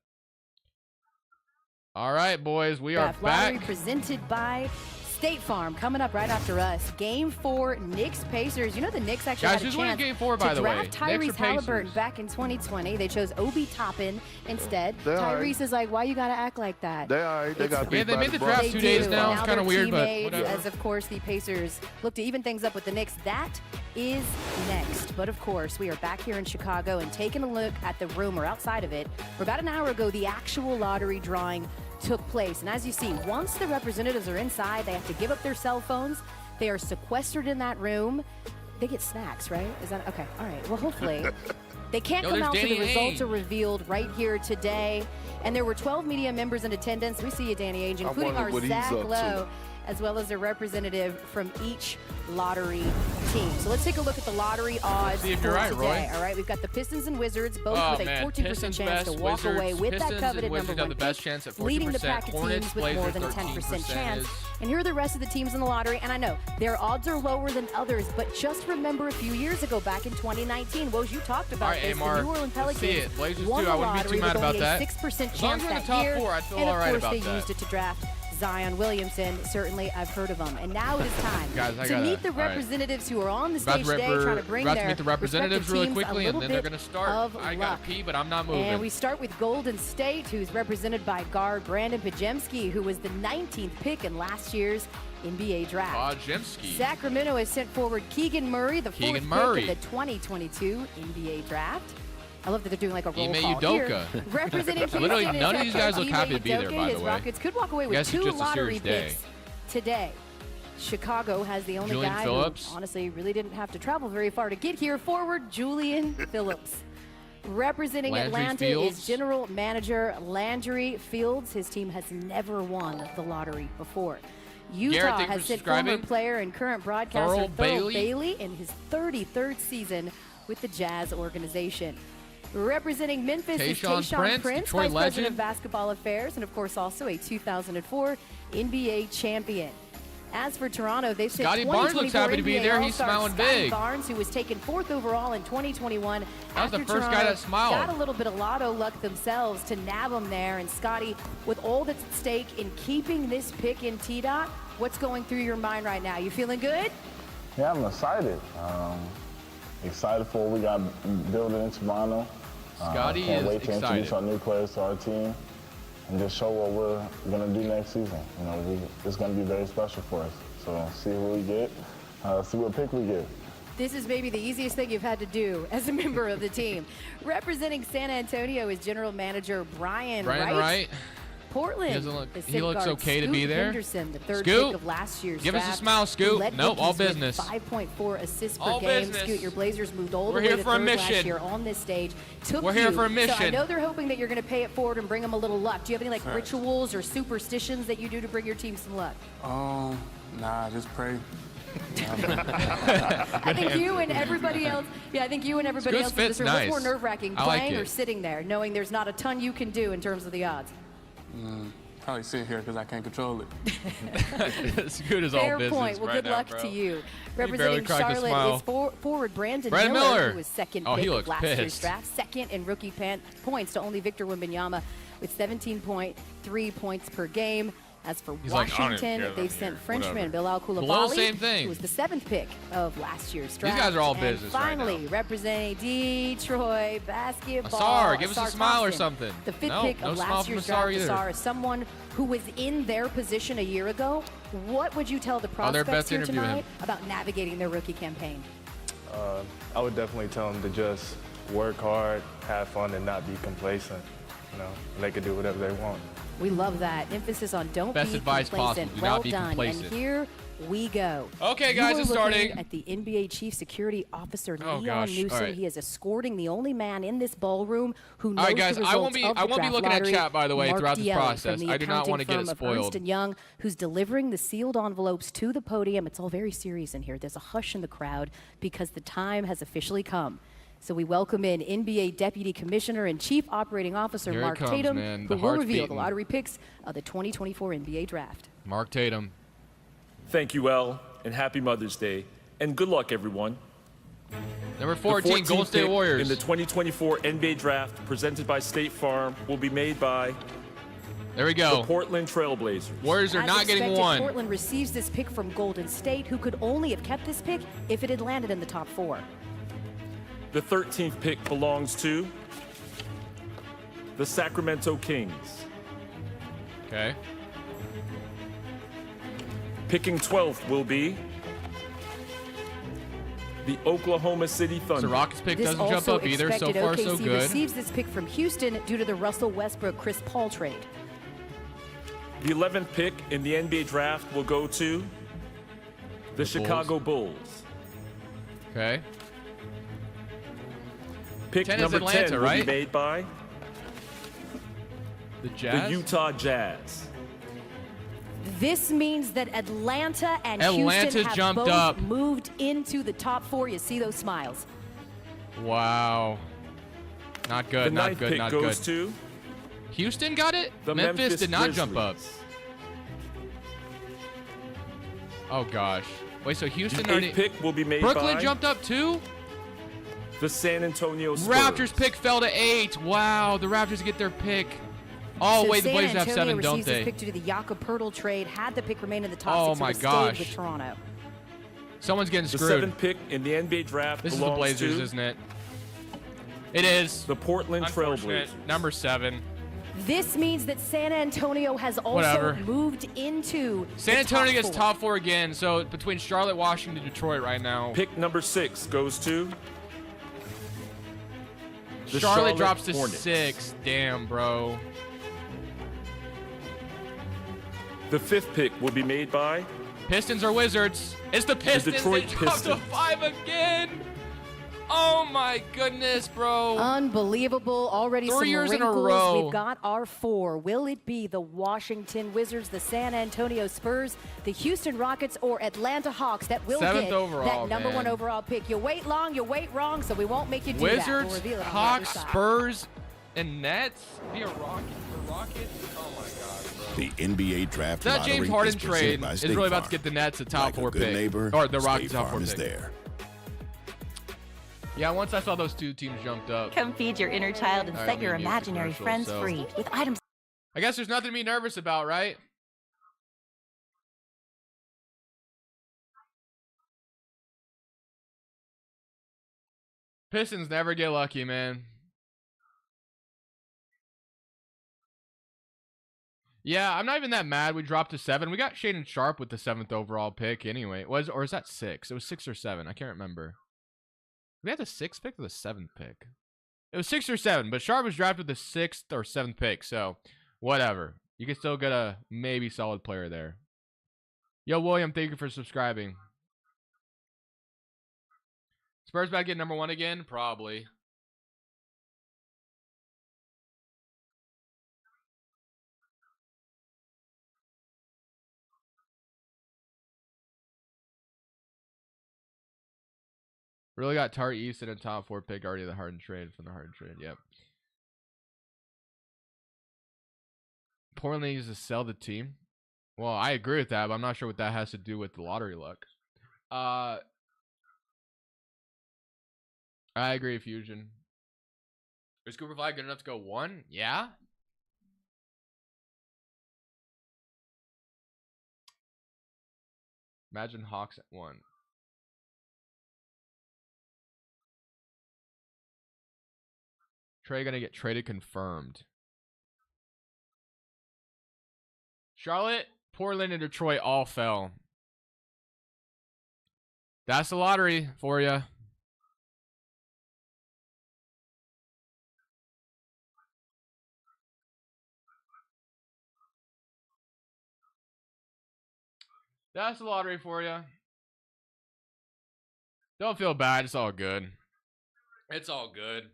All right, boys. We are back. Lottery presented by State Farm. Coming up right after us. Game 4, Knicks Pacers. You know the Knicks actually had a chance Game 4, by the way. draft Tyrese Halliburton back in 2020. They chose Obi Toppin instead. Tyrese is like, why you gotta act like that? They are. They got beat. They made the draft 2 days now. It's kind of weird, but whatever. As of course the Pacers look to even things up with the Knicks. That is next. But of course, we are back here in Chicago and taking a look at the rumor outside of it. For about an hour ago, the actual lottery drawing took place. And as you see, once the representatives are inside, they have to give up their cell phones. They are sequestered in that room. They get snacks, right? Is that okay? All right. Well, hopefully. They can't come out until the results are revealed right here today. And there were 12 media members in attendance. We see you, Danny Ainge, including our Zach Lowe, as well as a representative from each lottery team. So let's take a look at the lottery odds see if for you're right, today. Roy. All right, we've got the Pistons and Wizards, both with a 14% chance to walk away with that coveted #1 pick, leading the pack of teams with more than a 10% chance. And here are the rest of the teams in the lottery. And I know their odds are lower than others, but just remember a few years ago, back in 2019, Woj, you talked about this. The New Orleans Pelicans won the lottery with only a 6% chance that year. And of course, they used it to draft Zion Williamson. Certainly, I've heard of him. And now it is time to meet the representatives who are on the stage today trying to bring their meet the representatives really quickly, and then they're going to start. I got to pee, but I'm not moving. And we start with Golden State, who's represented by guard Brandon Podziemski, who was the 19th pick in last year's NBA draft. Sacramento has sent forward Keegan Murray, the fourth pick in the 2022 NBA draft. I love that they're doing like a roll call here. Representing Houston, literally none of these guys look happy to be there, by the way. Rockets could walk away with 2 lottery picks today. Chicago has the only guy who honestly really didn't have to travel very far to get here. Forward Julian Phillips. Representing Atlanta is general manager Landry Fields. His team has never won the lottery before. Utah has sent former player and current broadcaster Thurl Bailey in his 33rd season with the Jazz organization. Representing Memphis is Tayshaun Prince, Vice President of Basketball Affairs, and of course also a 2004 NBA champion. As for Toronto, they've sent Scotty Barnes looks happy to be there. He's smiling big. Barnes, who was taken 4th overall in 2021. That was the first guy that smiled. Got a little bit of lotto luck themselves to nab him there. And Scotty, with all that's at stake in keeping this pick in T-Dot, what's going through your mind right now? You feeling good? Yeah, I'm excited. Excited for what we got building in Toronto. Scotty can't is wait to introduce our new players to our team and just show what we're going to do next season. You know, it's going to be very special for us. So see who we get, see what pick we get. This is maybe the easiest thing you've had to do as a member of the team. Representing San Antonio is general manager Brian Wright. Portland. He looks okay to be there. Henderson, the third pick of last year's Give draft, us a smile, Scoot. Nope, all business. 5.4 assists per game. Scoot, your Blazers moved all the way to third last year on this stage. We're here for a mission. So I know they're hoping that you're going to pay it forward and bring them a little luck. Do you have any rituals or superstitions that you do to bring your team some luck? Nah, just pray. I think you and everybody else. Yeah, I think you and everybody else in this room. What's more nerve-wracking, playing or sitting there, knowing there's not a ton you can do in terms of the odds? Probably sit here because I can't control it. As good as all business. Fair point. Well, good luck to you. Representing Charlotte is forward Brandon Miller, who was second pick of last year's draft, second in rookie points to only Victor Wembanyama with 17.3 points per game. As for Washington, they've sent Frenchman Bilal Coulibaly, who was the 7th pick of last year's draft. These guys are all and business finally, right now. Representing Detroit basketball, Asar, give us a smile or something. The 5th pick of last year's draft, Asar is someone who was in their position a year ago. What would you tell the prospects here tonight about navigating their rookie campaign? I would definitely tell them to just work hard, have fun, and not be complacent. You know, they can do whatever they want. We love that. Emphasis on don't Best be advice complacent. possible. Do well not be done. complacent. And here we go. Okay, guys, it's starting. At the NBA Chief Security Officer Leon Newsom. He is escorting the only man in this ballroom who knows the results I won't be looking at chat, by the way, Mark throughout this Dielli process. I do not want to get it spoiled. Ernst & Young, who's delivering the sealed envelopes to the podium. It's all very serious in here. There's a hush in the crowd because the time has officially come. So we welcome in NBA Deputy Commissioner and Chief Operating Officer Mark Tatum, who will reveal the lottery picks of the 2024 NBA Draft. Mark Tatum. Thank you, Elle, and happy Mother's Day. And good luck, everyone. Number 14, Golden State Warriors. In the 2024 NBA Draft, presented by State Farm, will be made by there we go. The Portland Trailblazers. Warriors are not getting one. Portland receives this pick from Golden State, who could only have kept this pick if it had landed in the top 4. The 13th pick belongs to the Sacramento Kings. Okay. Picking 12th will be the Oklahoma City Thunder. So Rockets pick doesn't jump up either. So far, so good. Receives this pick from Houston due to the Russell Westbrook-Chris Paul trade. The 11th pick in the NBA Draft will go to the Chicago Bulls. Okay. Pick number Atlanta, 10 will be made by the Jazz? The Utah Jazz. This means that Atlanta and Houston have both moved into the top 4. You see those smiles. Wow. Not good, the not good, not good. The 9th pick goes to Houston got it? The Memphis did not Grizzlies. jump up. Oh, gosh. Wait, so Houston the 8th pick will be made Brooklyn by jumped up too? The San Antonio Spurs. Raptors pick fell to 8. Wow, the Raptors get their pick. Oh, so wait, the San Blazers have Antonio 7, don't receives they? This pick due to the Jakob Poeltl trade. Had the pick remain in the top Oh, 6, my stayed gosh. with Toronto. Someone's getting The screwed. 7th pick in the NBA draft This is the belongs Blazers, to isn't it? It is. the Portland Unfortunate. Trailblazers. Number 7. This means that San Antonio has also Whatever. moved into San the Antonio gets four. top 4 again, so between Charlotte, Washington, Detroit right now. Pick number 6 goes to the Charlotte drops to Hornets. 6. Damn, bro. The 5th pick will be made by Pistons or Wizards? It's the Pistons. Detroit They dropped to Pistons. 5 again. Oh my goodness, bro. Unbelievable. Already 3 some years in a wrinkles. row. We've got our 4. Will it be the Washington Wizards, the San Antonio Spurs, the Houston Rockets, or Atlanta Hawks that will 7th get overall, that number man. 1 overall pick? You wait long, you wait wrong, so we won't make you do that. We'll Wizards, reveal it on the other Hawks, side. Spurs, and Nets via Rockets. Oh my God, bro. The NBA Draft That Lottery James Harden is presented trade by is State really about Farm. to get the Nets a top Like 4 a good pick, neighbor, or the State Rockets top 4 Farm is pick. there. Yeah, once I saw those 2 teams jumped up. Come feed your inner child and All right, set let your me mute the imaginary commercial, friends so- free with items. I guess there's nothing to be nervous about, right? Pistons never get lucky, man. Yeah, I'm not even that mad. We dropped to 7. We got Shaden Sharp with the 7th overall pick anyway. Or is that 6? It was 6 or 7. I can't remember. We had the 6th pick or the 7th pick? It was 6 or 7, but Sharp was drafted the 6th or 7th pick, so whatever. You can still get a maybe solid player there. Yo, William, thank you for subscribing. Spurs about to get number 1 again? Probably. Really got Tari Easton a top 4 pick already. The Harden trade from the Harden trade. Yep. Portland needs to sell the team. Well, I agree with that, but I'm not sure what that has to do with the lottery luck. I agree, Fusion. Is Cooper Flag good enough to go 1? Yeah. Imagine Hawks at 1. Trey gonna get traded confirmed. Charlotte, Portland, and Detroit all fell. That's the lottery for you. That's the lottery for you. Don't feel bad. It's all good. It's all good.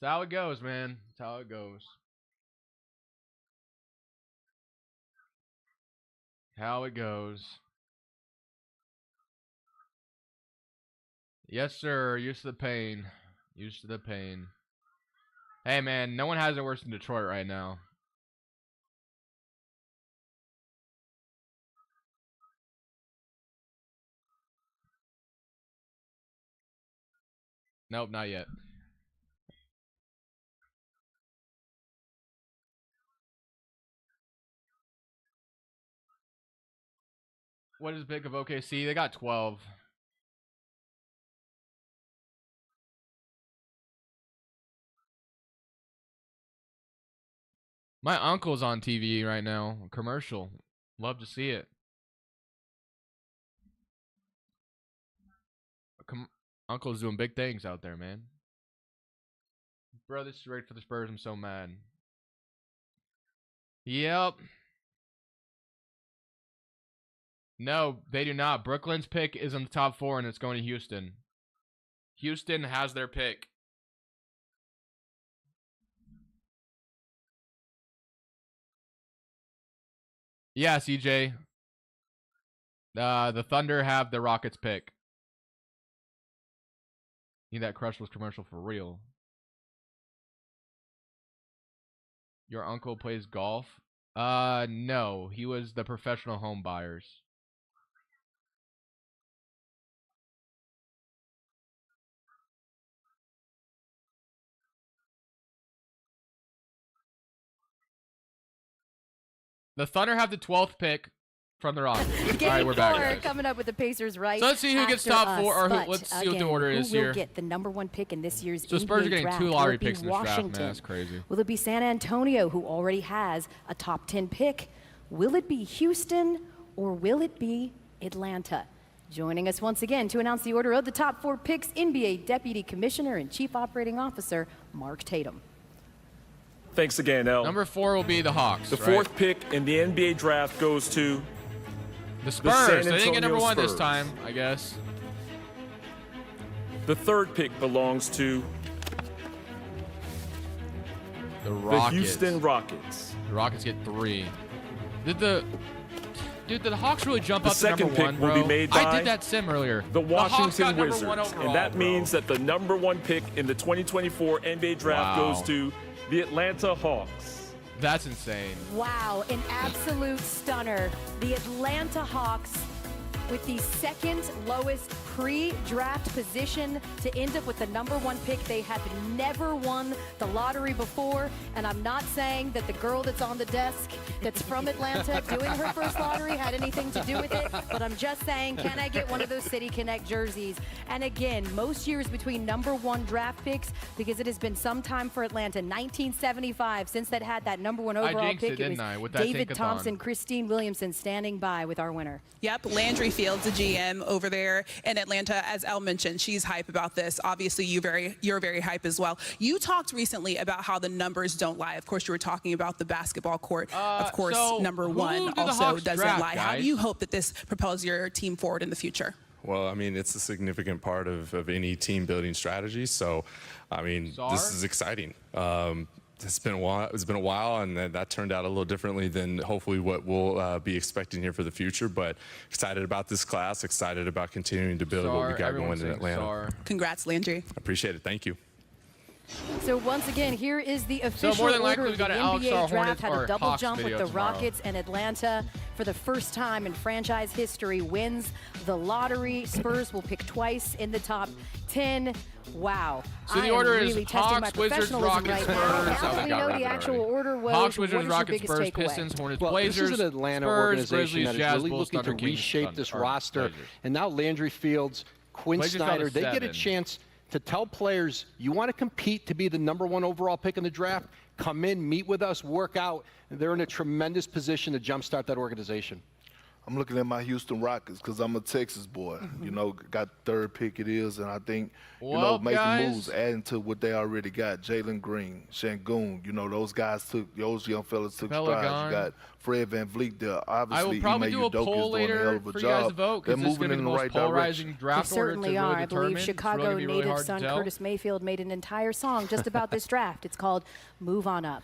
That's how it goes, man. That's how it goes. How it goes. Yes, sir. Used to the pain. Used to the pain. Hey, man. No one has it worse than Detroit right now. Nope, not yet. What is the pick of OKC? They got 12. My uncle's on TV right now. A commercial. Love to see it. Uncle's doing big things out there, man. Bro, this is great for the Spurs. I'm so mad. Yep. No, they do not. Brooklyn's pick is in the top 4, and it's going to Houston. Houston has their pick. Yeah, CJ. The Thunder have the Rockets pick. Need that Crushless commercial for real. Your uncle plays golf? No. He was the professional home buyers. The Thunder have the 12th pick from the Rockets. Game All right, we're back, guys. coming up with the Pacers right. So let's see who gets top 4, or let's see what the order is here. Who will get the #1 pick in this year's So Spurs NBA are getting draft? 2 lottery Will it be picks in this draft, Washington? man. That's crazy. Will it be San Antonio, who already has a top 10 pick? Will it be Houston, or will it be Atlanta? Joining us once again to announce the order of the top 4 picks, NBA Deputy Commissioner and Chief Operating Officer Mark Tatum. Thanks again, El. Number 4 will be the Hawks. The 4th pick in the NBA draft goes to the Spurs. They didn't get number 1 Spurs. this time, I guess. The 3rd pick belongs to the Rockets. The Houston Rockets. The Rockets get 3. Did the Hawks really jump up to number 1, The 2nd pick will be made by I did that sim earlier. The Washington the Wizards. Overall, and that means that the number 1 pick in the 2024 NBA draft goes to the Atlanta Hawks. That's insane. Wow, an absolute stunner. The Atlanta Hawks with the 2nd lowest pre-draft position to end up with the number 1 pick. They have never won the lottery before, and I'm not saying that the girl that's on the desk that's from Atlanta doing her first lottery had anything to do with it, but I'm just saying, can I get one of those City Connect jerseys? And again, most years between number 1 draft picks, because it has been some time for Atlanta, 1975, since that had that number 1 overall pick, it was David Thompson, Christine Williamson standing by with our winner. Yep, Landry Fields, the GM over there in Atlanta. As Elle mentioned, she's hype about this. Obviously, you're very hype as well. You talked recently about how the numbers don't lie. Of course, you were talking about the basketball court. Of course, so number 1 also doesn't lie. How do you hope that this propels your team forward in the future? Well, I mean, it's a significant part of any team building strategy. So, I mean, this is exciting. It's been a while, and that turned out a little differently than hopefully what we'll be expecting here for the future. But excited about this class, excited about continuing to build what we got going in Atlanta. Congrats, Landry. Appreciate it. Thank you. So once again, here is the official more than order likely, of we the got an NBA draft. Had a or double Hawks jump with video the tomorrow. Rockets, and Atlanta, for the first time in franchise history, wins the lottery. Spurs will pick twice in the top 10. Wow. So the order is Hawks, Wizards, Rockets, Spurs. Now we know the actual order was. Hawks, Wizards, what is Rockets, your biggest Spurs, takeaway? Pistons, Hornets, Well, Blazers, this is an Atlanta Spurs, organization Grizzlies, that is Jazz, really Bulls, looking Thunder, to Kings, reshape Thunder, this or roster. Blazers. And now Landry Fields, Quinn Blazers got Snyder, a they get a 7. chance to tell players, you want to compete to be the number 1 overall pick in the draft? Come in, meet with us, work out. They're in a tremendous position to jumpstart that organization. I'm looking at my Houston Rockets because I'm a Texas boy. You know, got 3rd pick it is, and I think, making moves, adding to what they already got. Jalen Green, Şengün, those young fellas took strides. You got Fred VanVleet there. Obviously, I will probably do a poll later for you guys to vote because it's going to be the most polarizing draft order to really I determine. believe Chicago native son Curtis Mayfield made an entire song just about this draft. It's called Move On Up.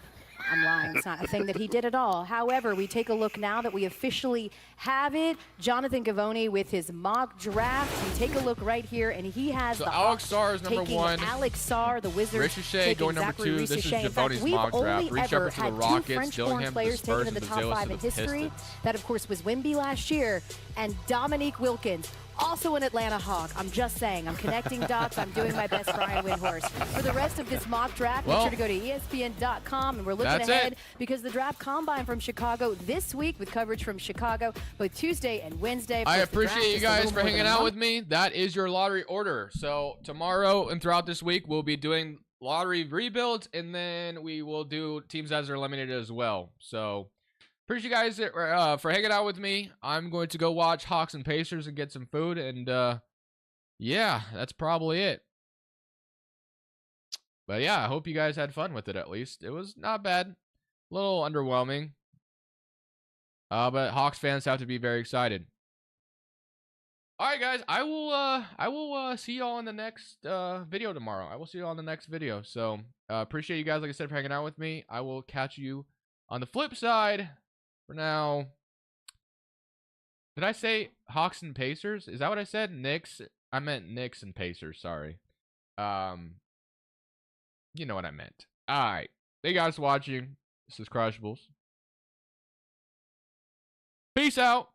I'm lying. It's not a thing that he did at all. However, we take a look now that we officially have it. Jonathan Givony with his mock draft. We take a look right here, and he has the Alex Sarr is number 1. Alex Sarr, the Wizards. Ricochet going number 2. This is Givony's mock draft. Reed Sheppard to the Rockets. Dillingham to the Spurs, in the and top 5 in history. That, of course, was Wemby last year, and Dominique Wilkins. Also an Atlanta Hawk. I'm just saying. I'm connecting dots. I'm doing my best, Brian Windhorst. For the rest of this mock draft, make sure to go to ESPN.com, and we're looking ahead because the draft combine from Chicago this week with coverage from Chicago both Tuesday and Wednesday. I appreciate you guys for hanging out with me. That is your lottery order. So tomorrow and throughout this week, we'll be doing lottery rebuilds, and then we will do teams as they're eliminated as well. So appreciate you guys for hanging out with me. I'm going to go watch Hawks and Pacers and get some food, and yeah, that's probably it. But yeah, I hope you guys had fun with it at least. It was not bad. A little underwhelming. But Hawks fans have to be very excited. All right, guys, I will see y'all in the next video tomorrow. I will see y'all in the next video. So appreciate you guys, like I said, for hanging out with me. I will catch you on the flip side. For now, did I say Hawks and Pacers? Is that what I said? Knicks? I meant Knicks and Pacers, sorry. You know what I meant. Alright. Thank you guys for watching. This is Crushables. Peace out.